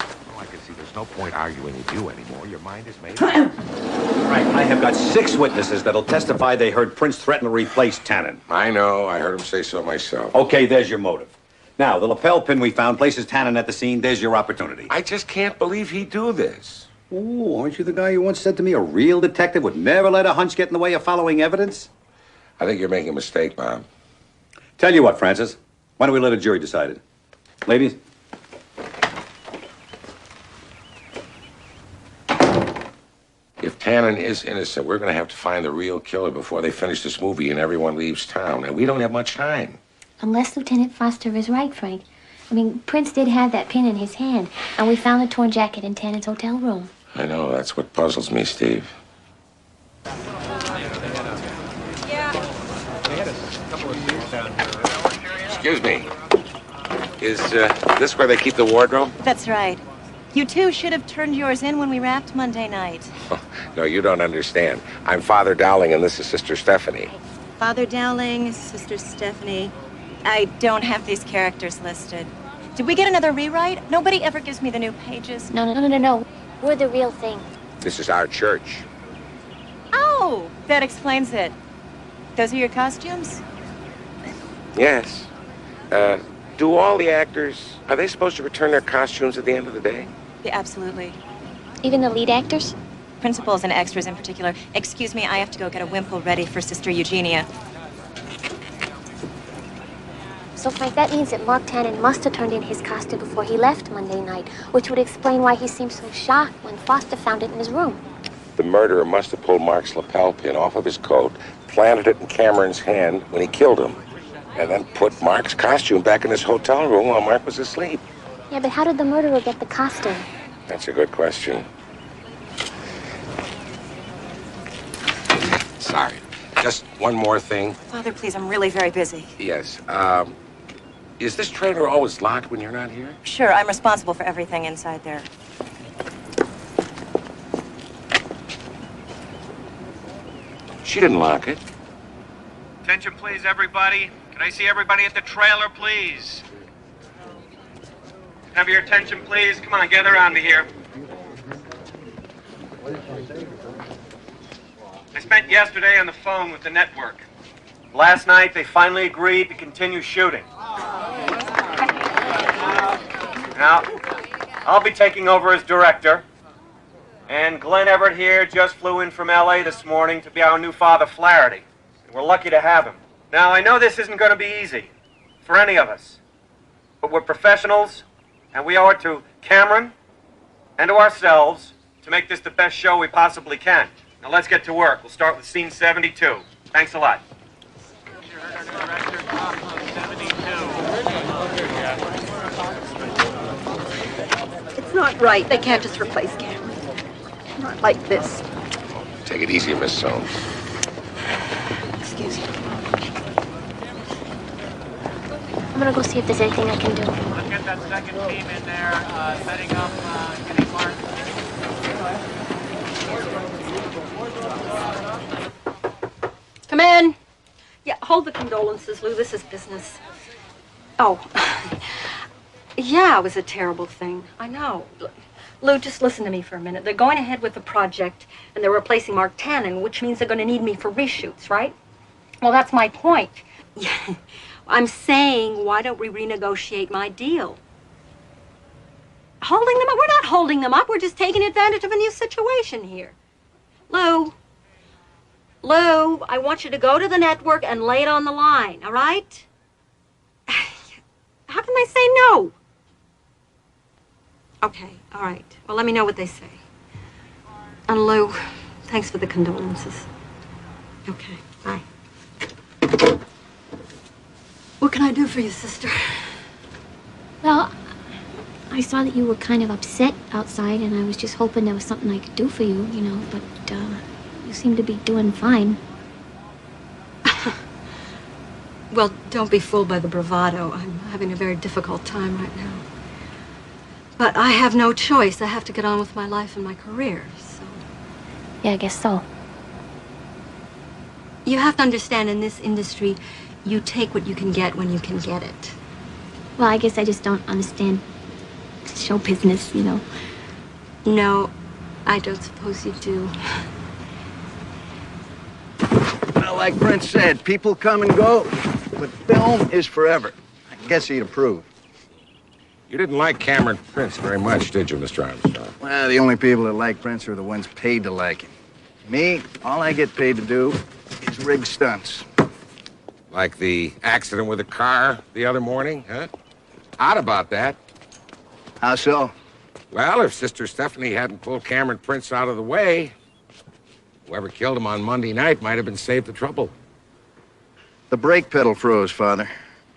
Oh, I can see there's no point arguing with you anymore. Your mind is made up. Frank, I have got 6 witnesses that'll testify they heard Prince threaten to replace Tannen. I know. I heard him say so myself. Okay, there's your motive. Now, the lapel pin we found places Tannen at the scene. There's your opportunity. I just can't believe he'd do this. Oh, aren't you the guy who once said to me a real detective would never let a hunch get in the way of following evidence? I think you're making a mistake, Bob. Tell you what, Francis. Why don't we let a jury decide it? Ladies? If Tannen is innocent, we're going to have to find the real killer before they finish this movie and everyone leaves town. And we don't have much time. Unless Lieutenant Foster is right, Frank. I mean, Prince did have that pin in his hand, and we found the torn jacket in Tannen's hotel room. I know. That's what puzzles me, Steve. Excuse me. Is this where they keep the wardrobe? That's right. You two should have turned yours in when we wrapped Monday night. No, you don't understand. I'm Father Dowling, and this is Sister Stephanie. Father Dowling, Sister Stephanie. I don't have these characters listed. Did we get another rewrite? Nobody ever gives me the new pages. No. We're the real thing. This is our church. Oh, that explains it. Those are your costumes? Yes. Do all the actors, are they supposed to return their costumes at the end of the day? Yeah, absolutely. Even the lead actors? Principals and extras in particular. Excuse me, I have to go get a wimple ready for Sister Eugenia. So, Frank, that means that Mark Tannen must have turned in his costume before he left Monday night, which would explain why he seemed so shocked when Foster found it in his room. The murderer must have pulled Mark's lapel pin off of his coat, planted it in Cameron's hand when he killed him, and then put Mark's costume back in his hotel room while Mark was asleep. Yeah, but how did the murderer get the costume? That's a good question. Sorry. Just one more thing. Father, please, I'm really very busy. Yes. Is this trailer always locked when you're not here? Sure, I'm responsible for everything inside there. She didn't lock it. Attention, please, everybody. Can I see everybody at the trailer, please? Have your attention, please. Come on, gather around me here. I spent yesterday on the phone with the network. Last night, they finally agreed to continue shooting. Now, I'll be taking over as director. And Glenn Everett here just flew in from L.A. this morning to be our new Father Flaherty. We're lucky to have him. Now, I know this isn't going to be easy for any of us. But we're professionals, and we owe it to Cameron and to ourselves to make this the best show we possibly can. Now, let's get to work. We'll start with scene 72. Thanks a lot. It's not right. They can't just replace Cameron. Not like this. Take it easy, Miss Soames. Excuse me. I'm gonna go see if there's anything I can do. Let's get that second team in there, setting up, getting marked. Come in. Yeah, hold the condolences, Lou. This is business. Oh. Yeah, it was a terrible thing. I know. Lou, just listen to me for a minute. They're going ahead with the project, and they're replacing Mark Tannen, which means they're going to need me for reshoots, right? Well, that's my point. Yeah. I'm saying, why don't we renegotiate my deal? Holding them up? We're not holding them up. We're just taking advantage of a new situation here. Lou, I want you to go to the network and lay it on the line, all right? How can I say no? Okay, all right. Well, let me know what they say. And Lou, thanks for the condolences. Okay, bye. What can I do for you, sister? Well, I saw that you were kind of upset outside, and I was just hoping there was something I could do for you, you know, but you seem to be doing fine. Well, don't be fooled by the bravado. I'm having a very difficult time right now. But I have no choice. I have to get on with my life and my career, so... Yeah, I guess so. You have to understand, in this industry, you take what you can get when you can get it. Well, I guess I just don't understand show business, you know. No, I don't suppose you do. Well, like Brent said, people come and go, but film is forever. I guess he'd approve. You didn't like Cameron Prince very much, did you, Mr. Armstrong? Well, the only people that like Prince are the ones paid to like him. Me, all I get paid to do is rig stunts. Like the accident with the car the other morning, huh? Odd about that. How so? Well, if Sister Stephanie hadn't pulled Cameron Prince out of the way, whoever killed him on Monday night might have been saved the trouble. The brake pedal froze, Father.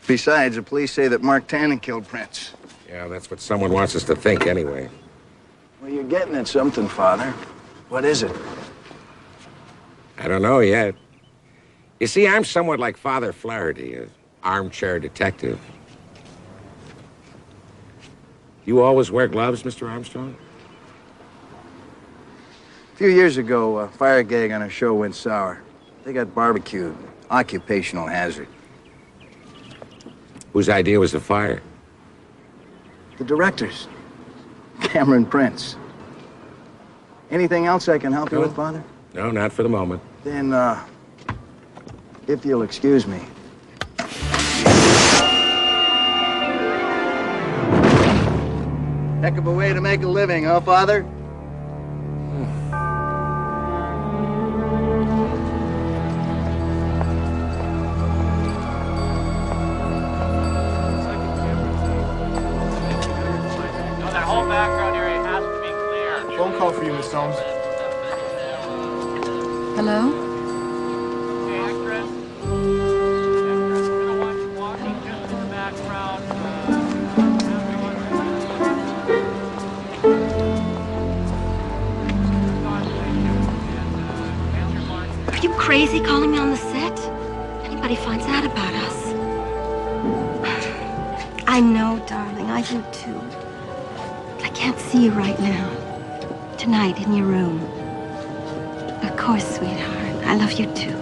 Besides, the police say that Mark Tannen killed Prince. Yeah, that's what someone wants us to think anyway. Well, you're getting at something, Father. What is it? I don't know yet. You see, I'm somewhat like Father Flaherty, an armchair detective. You always wear gloves, Mr. Armstrong? A few years ago, a fire gag on a show went sour. They got barbecued. Occupational hazard. Whose idea was the fire? The directors. Cameron Prince. Anything else I can help you with, Father? No, not for the moment. Then, if you'll excuse me. Heck of a way to make a living, huh, Father? That whole background area has to be clear. Phone call for you, Miss Holmes. Hello? Are you crazy calling me on the set? Anybody finds out about us. I know, darling, I do too. But I can't see you right now. Tonight in your room. Of course, sweetheart. I love you too.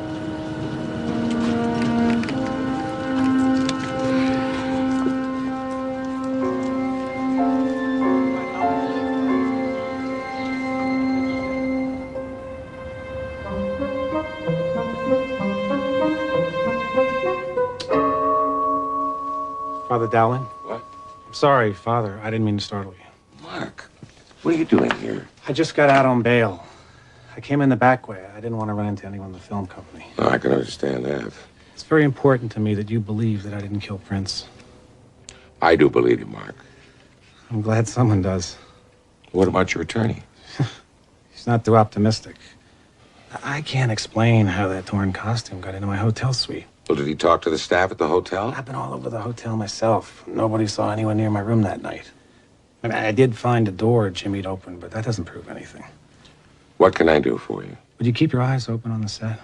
Father Dowling? What? I'm sorry, Father. I didn't mean to startle you. Mark, what are you doing here? I just got out on bail. I came in the back way. I didn't want to run into anyone in the film company. Oh, I can understand that. It's very important to me that you believe that I didn't kill Prince. I do believe you, Mark. I'm glad someone does. What about your attorney? He's not too optimistic. I can't explain how that torn costume got into my hotel suite. Well, did he talk to the staff at the hotel? I've been all over the hotel myself. Nobody saw anyone near my room that night. I mean, I did find a door Jimmy'd opened, but that doesn't prove anything. What can I do for you? Would you keep your eyes open on the set?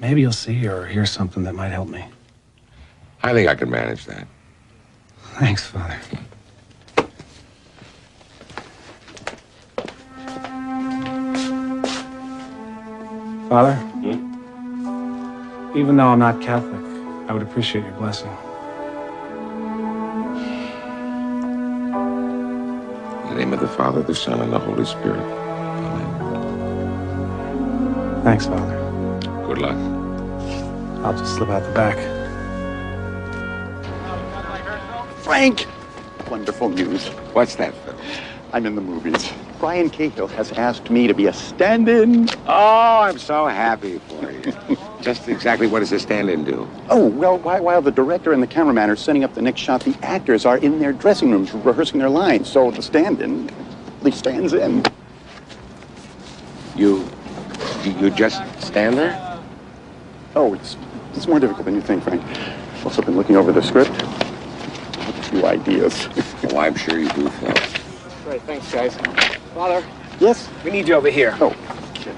Maybe you'll see or hear something that might help me. I think I can manage that. Thanks, Father. Father? Even though I'm not Catholic, I would appreciate your blessing. In the name of the Father, the Son, and the Holy Spirit. Thanks, Father. Good luck. I'll just slip out the back. Frank! Wonderful news. What's that, Phil? I'm in the movies. Brian Cahill has asked me to be a stand-in. Oh, I'm so happy for you. Just exactly what does a stand-in do? Oh, well, while the director and the cameraman are setting up the next shot, the actors are in their dressing rooms rehearsing their lines. So the stand-in, he stands in. You just stand there? Oh, it's more difficult than you think, Frank. I've also been looking over the script. I have a few ideas. Oh, I'm sure you do, Phil. Great, thanks, guys. Father? Yes? We need you over here. Oh, okay.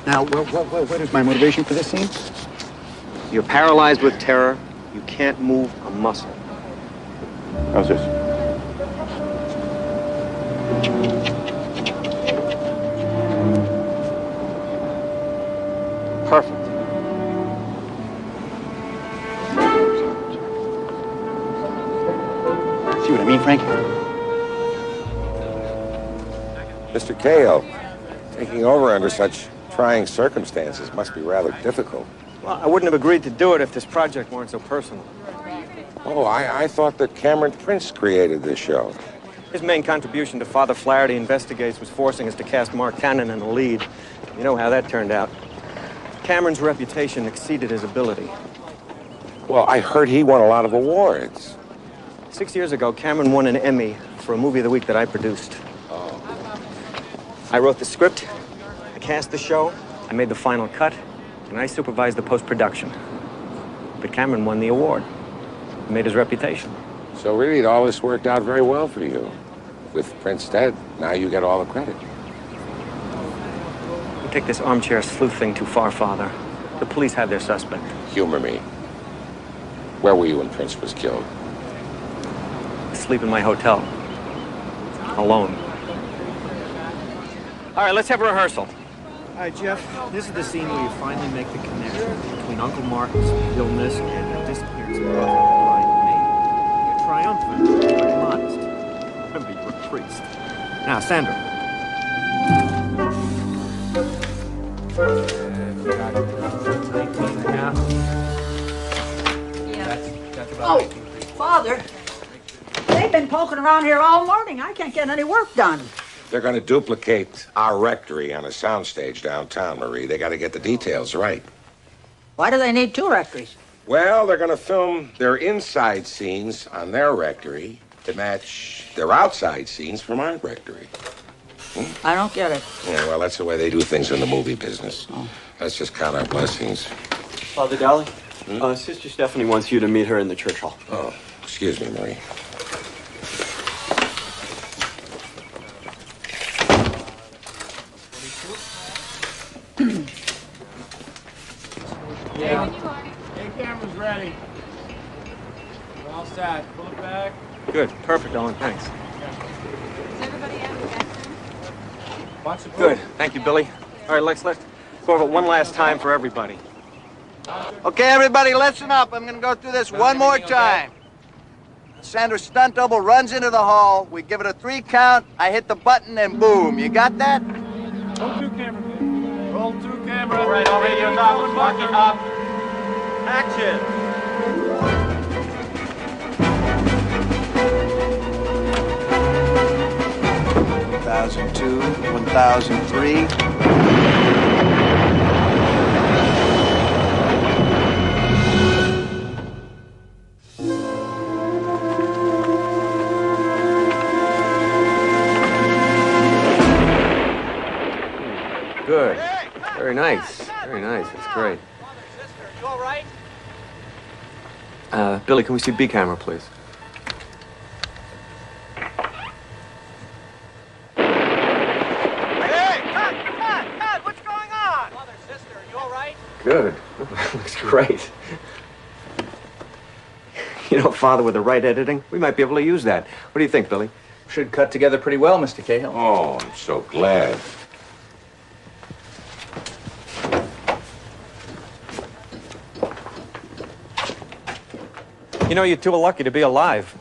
Now, what is my motivation for this scene? You're paralyzed with terror. You can't move a muscle. How's this? Perfect. See what I mean, Frank? Mr. Cahill, taking over under such trying circumstances must be rather difficult. Well, I wouldn't have agreed to do it if this project weren't so personal. Oh, I thought that Cameron Prince created this show. His main contribution to Father Flaherty Investigates was forcing us to cast Mark Cannon in the lead. You know how that turned out. Cameron's reputation exceeded his ability. Well, I heard he won a lot of awards. 6 years ago, Cameron won an Emmy for a movie of the week that I produced. Oh. I wrote the script, I cast the show, I made the final cut, and I supervised the post-production. But Cameron won the award. He made his reputation. So really, all this worked out very well for you. With Prince dead, now you get all the credit. You take this armchair sleuth thing too far, Father. The police have their suspect. Humor me. Where were you when Prince was killed? sleep in my hotel. Alone. All right, let's have a rehearsal. All right, Jeff, this is the scene where you finally make the connection between Uncle Mark's illness and the disappearance of Buffy blind me. You're triumphant, but modest. Remember, you were a priest. Now, Sandra. Oh, Father, they've been poking around here all morning. I can't get any work done. They're going to duplicate our rectory on a soundstage downtown, Marie. They got to get the details right. Why do they need two rectories? Well, they're going to film their inside scenes on their rectory to match their outside scenes from our rectory. I don't get it. Yeah, well, that's the way they do things in the movie business. Let's just count our blessings. Father Dowling, Sister Stephanie wants you to meet her in the church hall. Oh, excuse me, Marie. Yeah. Hey, camera's ready. We're all set. Pull it back. Good. Perfect, Ellen. Thanks. Is everybody out of the Good. Thank you, Billy. All right, let's go over it one last time for everybody. Okay, everybody, listen up. I'm going to go through this one more time. Sandra's stunt double runs into the hall. We give it a 3 count. I hit the button, and boom. You got that? Roll 2 camera. Roll 2 camera. All right, all radios up. Mark it up. Action. $1,002, $1,003. Good. Very nice. Very nice. That's great. You all right? Billy, can we see B camera, please? Cut! What's going on? Mother, sister, are you all right? Good. Looks great. You know, Father, with the right editing, we might be able to use that. What do you think, Billy? Should cut together pretty well, Mr. Cahill. Oh, I'm so glad. You know, you two are lucky to be alive.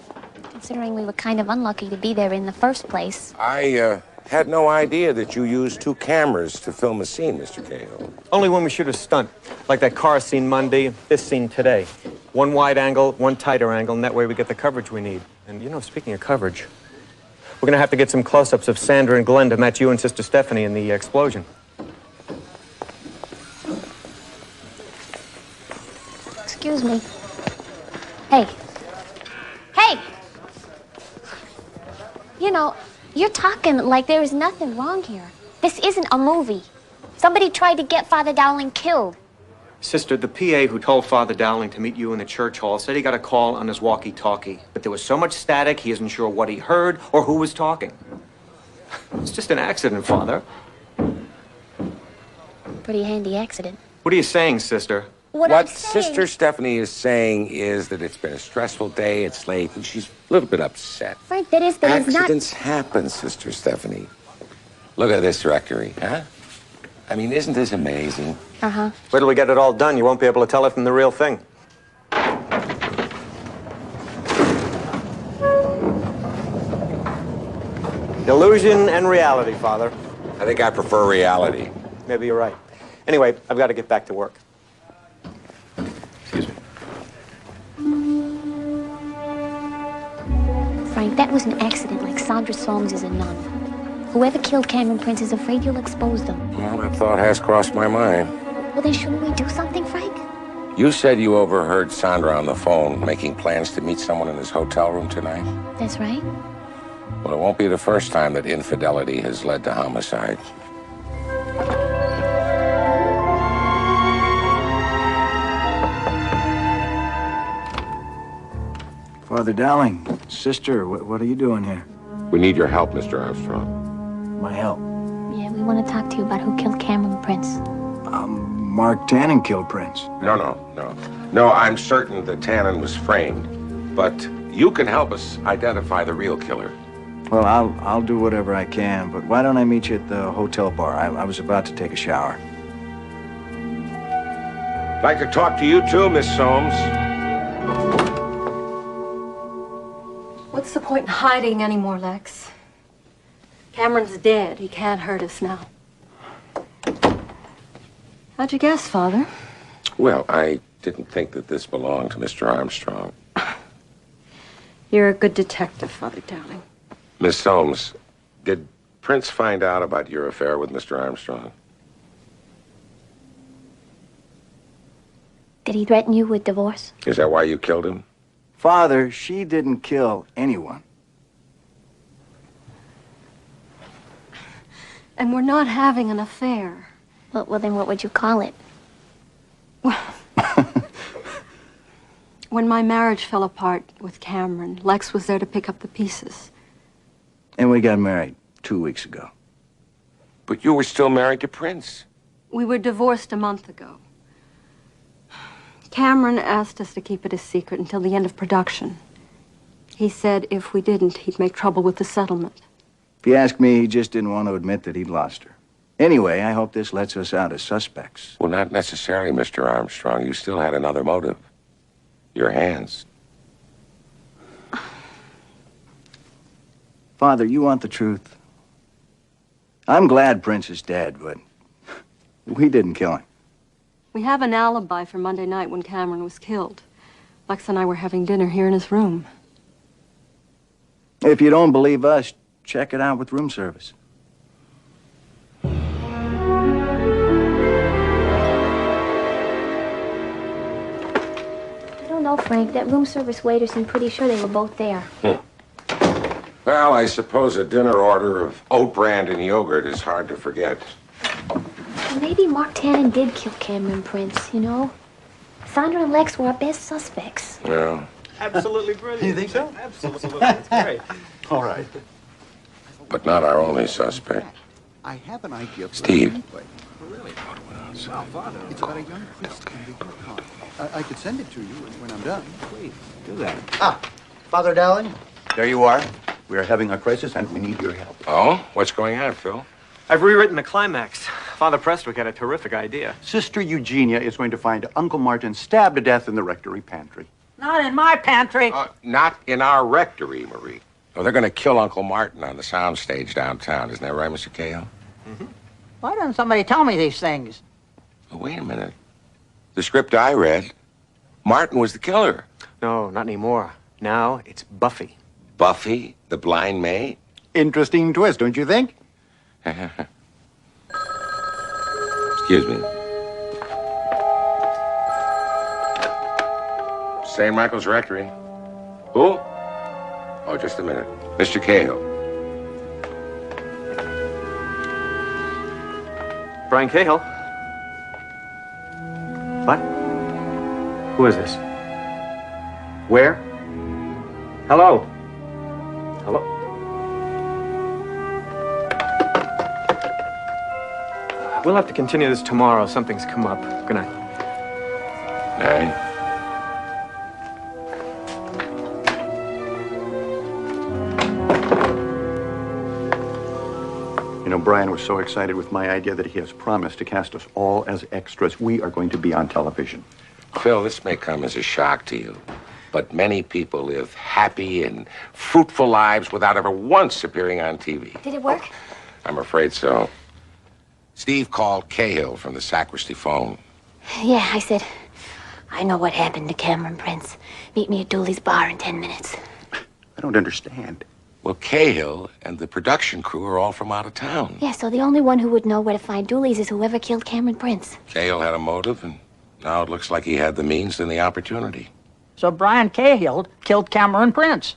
Considering we were kind of unlucky to be there in the first place. I had no idea that you used 2 cameras to film a scene, Mr. Cahill. Only when we shoot a stunt, like that car scene Monday, this scene today. One wide angle, one tighter angle, and that way we get the coverage we need. And you know, speaking of coverage, we're gonna have to get some close-ups of Sandra and Glenn to match you and Sister Stephanie in the explosion. Excuse me. Hey. Hey! You know, you're talking like there is nothing wrong here. This isn't a movie. Somebody tried to get Father Dowling killed. Sister, the PA who told Father Dowling to meet you in the church hall said he got a call on his walkie-talkie, but there was so much static he isn't sure what he heard or who was talking. It's just an accident, Father. Pretty handy accident. What are you saying, Sister? What I'm saying- Sister Stephanie is saying is that it's been a stressful day, it's late, and she's a little bit upset. Frank, that is not... Accidents happen, Sister Stephanie. Look at this rectory, huh? I mean, isn't this amazing? Uh-huh. Wait till we get it all done. You won't be able to tell it from the real thing. Illusion and reality, Father. I think I prefer reality. Maybe you're right. Anyway, I've got to get back to work. Excuse me. Frank, that was an accident like Sandra Solms is a nun. Whoever killed Cameron Prince is afraid you'll expose them. Well, that thought has crossed my mind. Well, then shouldn't we do something, Frank? You said you overheard Sandra on the phone making plans to meet someone in his hotel room tonight? That's right. Well, it won't be the first time that infidelity has led to homicide. Father Dowling, sister, what are you doing here? We need your help, Mr. Armstrong. My help. Yeah, we want to talk to you about who killed Cameron Prince. Mark Tannen killed Prince. No, I'm certain that Tannen was framed. But you can help us identify the real killer. Well, I'll do whatever I can, but why don't I meet you at the hotel bar? I was about to take a shower. I'd like to talk to you too, Miss Soames. What's the point in hiding anymore, Lex? Cameron's dead. He can't hurt us now. How'd you guess, Father? Well, I didn't think that this belonged to Mr. Armstrong. You're a good detective, Father Dowling. Miss Soames, did Prince find out about your affair with Mr. Armstrong? Did he threaten you with divorce? Is that why you killed him? Father, she didn't kill anyone. And we're not having an affair. Well, then what would you call it? When my marriage fell apart with Cameron, Lex was there to pick up the pieces. And we got married 2 weeks ago. But you were still married to Prince. We were divorced a month ago. Cameron asked us to keep it a secret until the end of production. He said if we didn't, he'd make trouble with the settlement. If you ask me, he just didn't want to admit that he'd lost her. Anyway, I hope this lets us out as suspects. Well, not necessarily, Mr. Armstrong. You still had another motive. Your hands. Father, you want the truth? I'm glad Prince is dead, but we didn't kill him. We have an alibi for Monday night when Cameron was killed. Lex and I were having dinner here in his room. If you don't believe us, check it out with room service. I don't know, Frank. That room service waiter seemed pretty sure they were both there. Well, I suppose a dinner order of oat bran and yogurt is hard to forget. Well, maybe Mark Tannen did kill Cameron Prince, you know? Sandra and Lex were our best suspects. Well, Absolutely brilliant. You think so? Absolutely. That's great. All right. but not our only suspect. I have an idea. Steve. Really? Wow, Father. It's about a young Christian. I could send it to you when I'm done. Please, do that. Ah, Father Dowling, there you are. We are having a crisis, and we need your help. Oh? What's going on, Phil? I've rewritten the climax. Father Prestwick had a terrific idea. Sister Eugenia is going to find Uncle Martin stabbed to death in the rectory pantry. Not in my pantry. Not in our rectory, Marie. Oh, they're going to kill Uncle Martin on the soundstage downtown. Isn't that right, Mr. Cahill? Mm-hmm. Why doesn't somebody tell me these things? Oh, wait a minute. The script I read, Martin was the killer. No, not anymore. Now it's Buffy. Buffy, the blind maid? Interesting twist, don't you think? Excuse me. St. Michael's Rectory. Who? Oh, just a minute. Mr. Cahill. Brian Cahill. What? Who is this? Where? Hello? Hello? We'll have to continue this tomorrow. Something's come up. Good night. Night. You know, Brian was so excited with my idea that he has promised to cast us all as extras. We are going to be on television. Phil, this may come as a shock to you, but many people live happy and fruitful lives without ever once appearing on TV. Did it work? I'm afraid so. Steve called Cahill from the sacristy phone. Yeah, I said, I know what happened to Cameron Prince. Meet me at Dooley's bar in 10 minutes. I don't understand. Well, Cahill and the production crew are all from out of town. Yeah, so the only one who would know where to find Dooley's is whoever killed Cameron Prince. Cahill had a motive, and now it looks like he had the means and the opportunity. So Brian Cahill killed Cameron Prince.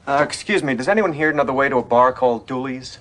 Excuse me, does anyone here know the way to a bar called Dooley's?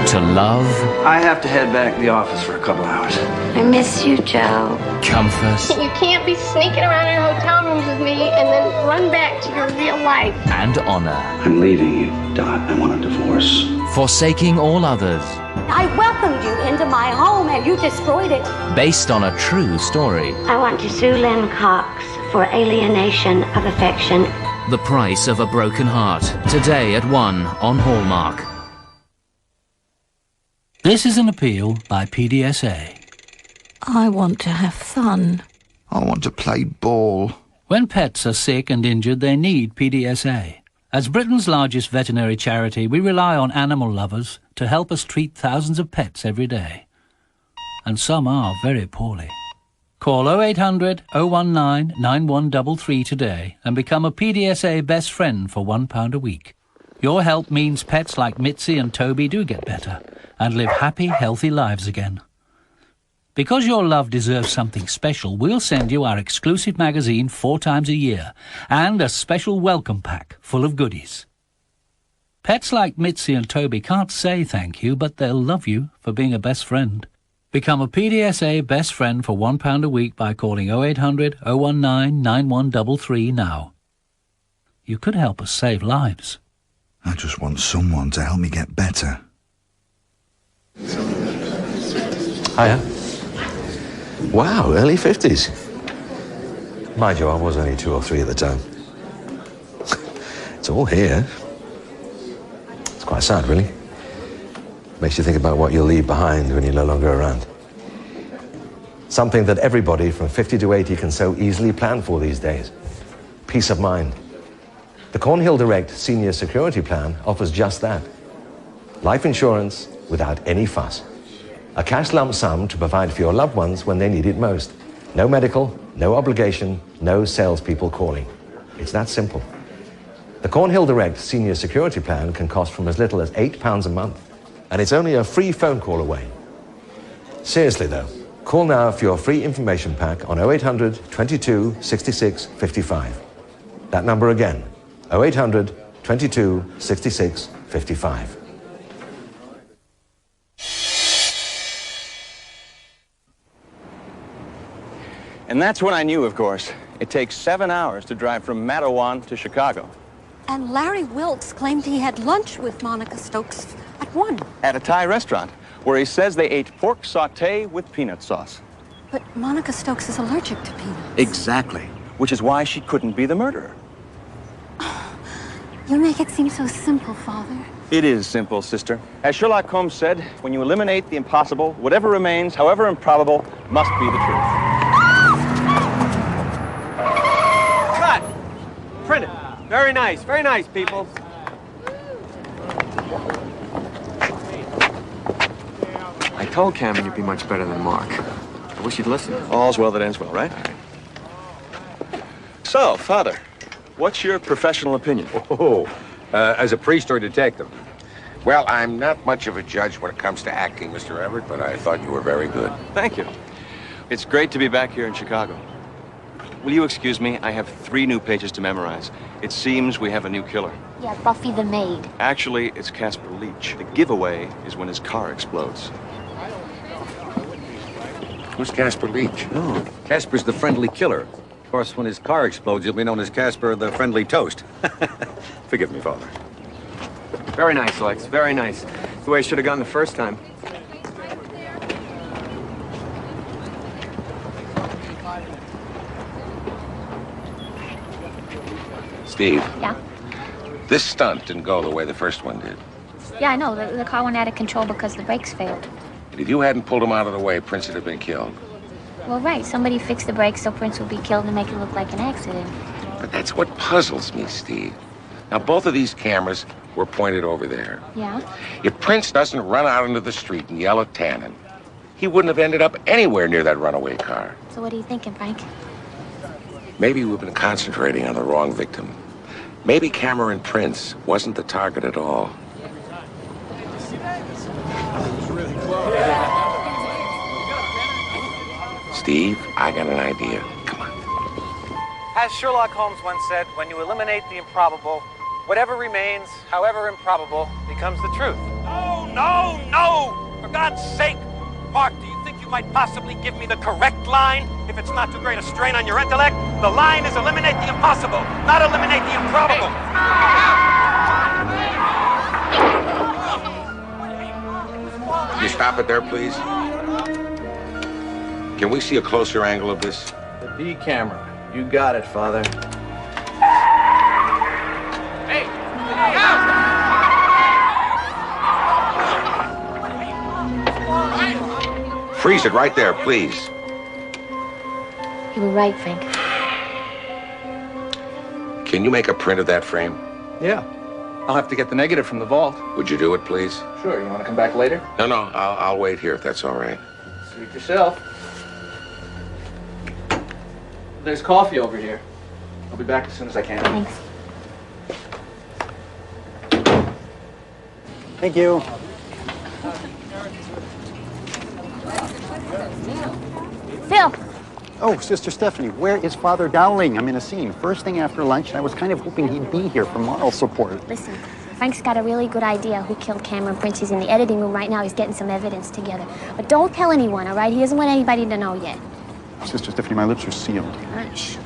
To love I have have to head back to the office for a couple hours. I miss you, Joe. Comfort You can't be sneaking around in hotel rooms with me and then run back to your real life. and honor. I'm leaving you, Dot. I want a divorce. Forsaking all others. I welcomed you into my home and you destroyed it. Based on a true story. I want to sue Len Cox for alienation of affection. The Price of a Broken Heart. Today at 1 on Hallmark. This is an appeal by PDSA. I want to have fun. I want to play ball. When pets are sick and injured, they need PDSA. As Britain's largest veterinary charity, we rely on animal lovers to help us treat thousands of pets every day. And some are very poorly. Call 0800 019 9133 today and become a PDSA best friend for £1 a week. Your help means pets like Mitzi and Toby do get better and live happy, healthy lives again. Because your love deserves something special, we'll send you our exclusive magazine 4 times a year and a special welcome pack full of goodies. Pets like Mitzi and Toby can't say thank you, but they'll love you for being a best friend. Become a PDSA best friend for £1 a week by calling 0800 019 9133 now. You could help us save lives. I just want someone to help me get better. Hiya. Wow, early 50s. Mind you, I was only 2 or 3 at the time. It's all here. It's quite sad, really. Makes you think about what you'll leave behind when you're no longer around. Something that everybody from 50 to 80 can so easily plan for these days. Peace of mind. The Cornhill Direct Senior Security Plan offers just that. Life insurance without any fuss. A cash lump sum to provide for your loved ones when they need it most. No medical, no obligation, no salespeople calling. It's that simple. The Cornhill Direct Senior Security Plan can cost from as little as £8 a month. And it's only a free phone call away. Seriously though, call now for your free information pack on 0800 22 66 55. That number again, 0800 22 66 55. And that's when I knew, of course. It takes 7 hours to drive from Mattawan to Chicago. And Larry Wilkes claimed he had lunch with Monica Stokes at 1. At a Thai restaurant, where he says they ate pork sauté with peanut sauce. But Monica Stokes is allergic to peanuts. Exactly. Which is why she couldn't be the murderer. You make it seem so simple, Father. It is simple, sister. As Sherlock Holmes said, when you eliminate the impossible, whatever remains, however improbable, must be the truth. Cut! Print it. Very nice, people. I told Cameron you'd be much better than Mark. I wish you'd listen. All's well that ends well, right? So, Father, what's your professional opinion? As a priest or detective? Well, I'm not much of a judge when it comes to acting, Mr. Everett, but I thought you were very good. Thank you. It's great to be back here in Chicago. Will you excuse me? I have 3 new pages to memorize. It seems we have a new killer. Yeah, Buffy the maid. Actually, it's Casper Leach. The giveaway is when his car explodes. Who's Casper Leach? Oh, Casper's the friendly killer. Of course, when his car explodes, he'll be known as Casper the Friendly Toast. Forgive me, Father. Very nice, Lex. Very nice. The way I should have gone the first time. Steve. Yeah? This stunt didn't go the way the first one did. Yeah, I know. The car went out of control because the brakes failed. And if you hadn't pulled him out of the way, Prince would have been killed. Well, right. Somebody fixed the brakes so Prince would be killed and make it look like an accident. But that's what puzzles me, Steve. Now, both of these cameras were pointed over there. Yeah? If Prince doesn't run out into the street and yell at Tannen, he wouldn't have ended up anywhere near that runaway car. So what are you thinking, Frank? Maybe we've been concentrating on the wrong victim. Maybe Cameron Prince wasn't the target at all. Steve, I got an idea. As Sherlock Holmes once said, when you eliminate the improbable, whatever remains, however improbable, becomes the truth. No! For For God's sake! Mark, do you think you might possibly give me the correct line? If it's not too great a strain on your intellect, the line is eliminate the impossible, not eliminate the improbable. Can you stop it there, please? Can we see a closer angle of this? The B camera. You got it, Father. Hey! Freeze it right there, please. You were right, Frank. Can you make a print of that frame? Yeah. I'll have to get the negative from the vault. Would you do it, please? Sure. You want to come back later? No, I'll wait here if that's all right. Suit yourself. There's coffee over here. I'll be back as soon as I can. Thanks. Thank you. Phil! Oh, Sister Stephanie, where is Father Dowling? I'm in a scene. First thing after lunch, and I was kind of hoping he'd be here for moral support. Listen, Frank's got a really good idea who killed Cameron Prince. He's in the editing room right now. He's getting some evidence together. But don't tell anyone, all right? He doesn't want anybody to know yet. Sister Stephanie, my lips are sealed. Hush.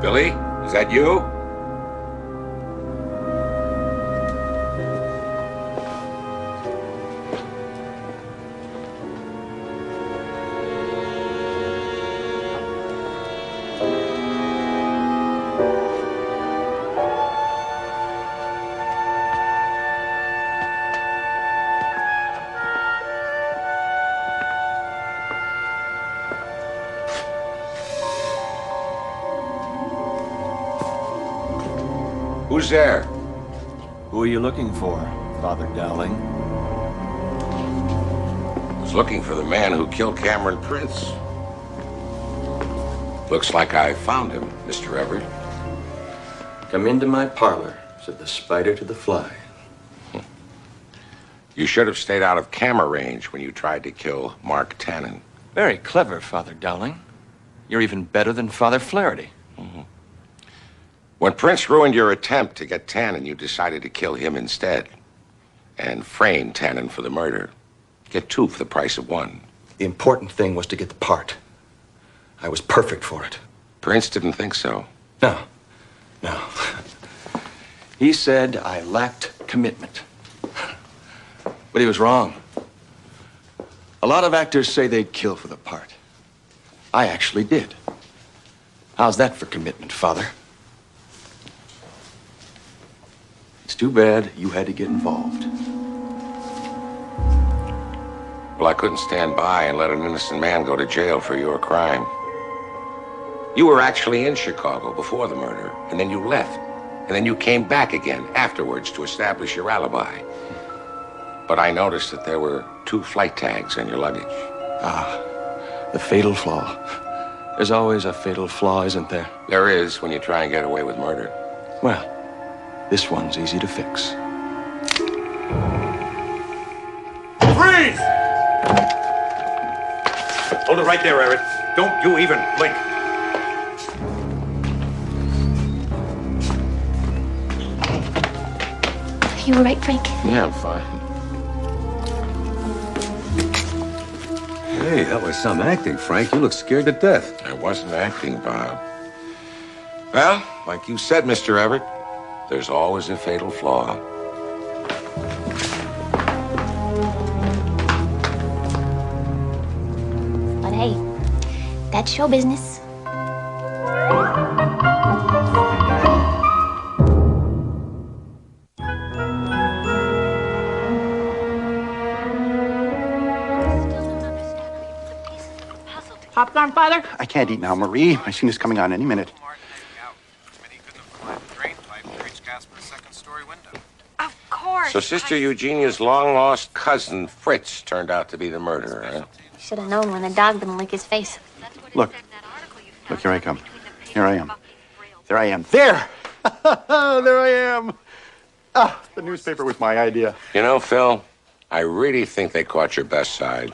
Billy, is that you? Who's there? Who are you looking for, Father Dowling? I was looking for the man who killed Cameron Prince. Looks like I found him, Mr. Everett. Come into my parlor, said the spider to the fly. You should have stayed out of camera range when you tried to kill Mark Tannen. Very clever, Father Dowling. You're even better than Father Flaherty. When Prince ruined your attempt to get Tannen, you decided to kill him instead and frame Tannen for the murder. Get two for the price of one. The important thing was to get the part. I was perfect for it. Prince didn't think so. No. He said I lacked commitment. But he was wrong. A lot of actors say they'd kill for the part. I actually did. How's that for commitment, Father? It's too bad you had to get involved. Well, I couldn't stand by and let an innocent man go to jail for your crime. You were actually in Chicago before the murder, and then you left. And then you came back again afterwards to establish your alibi. But I noticed that there were 2 flight tags on your luggage. Ah, the fatal flaw. There's always a fatal flaw, isn't there? There is when you try and get away with murder. Well, this one's easy to fix. Freeze! Hold it right there, Eric. Don't you even blink. You were right, Frank. Yeah, I'm fine. Hey, that was some acting, Frank. You look scared to death. I wasn't acting, Bob. Well, like you said, Mr. Everett, there's always a fatal flaw. But hey, that's show business. Popcorn, Father? I can't eat now, Marie. My scene is coming on any minute. So Sister Eugenia's long-lost cousin, Fritz, turned out to be the murderer, huh? Should have known when the dog didn't lick his face. Look, here I come. Here I am. There I am. There! There I am. Ah, the newspaper was my idea. You know, Phil, I really think they caught your best side.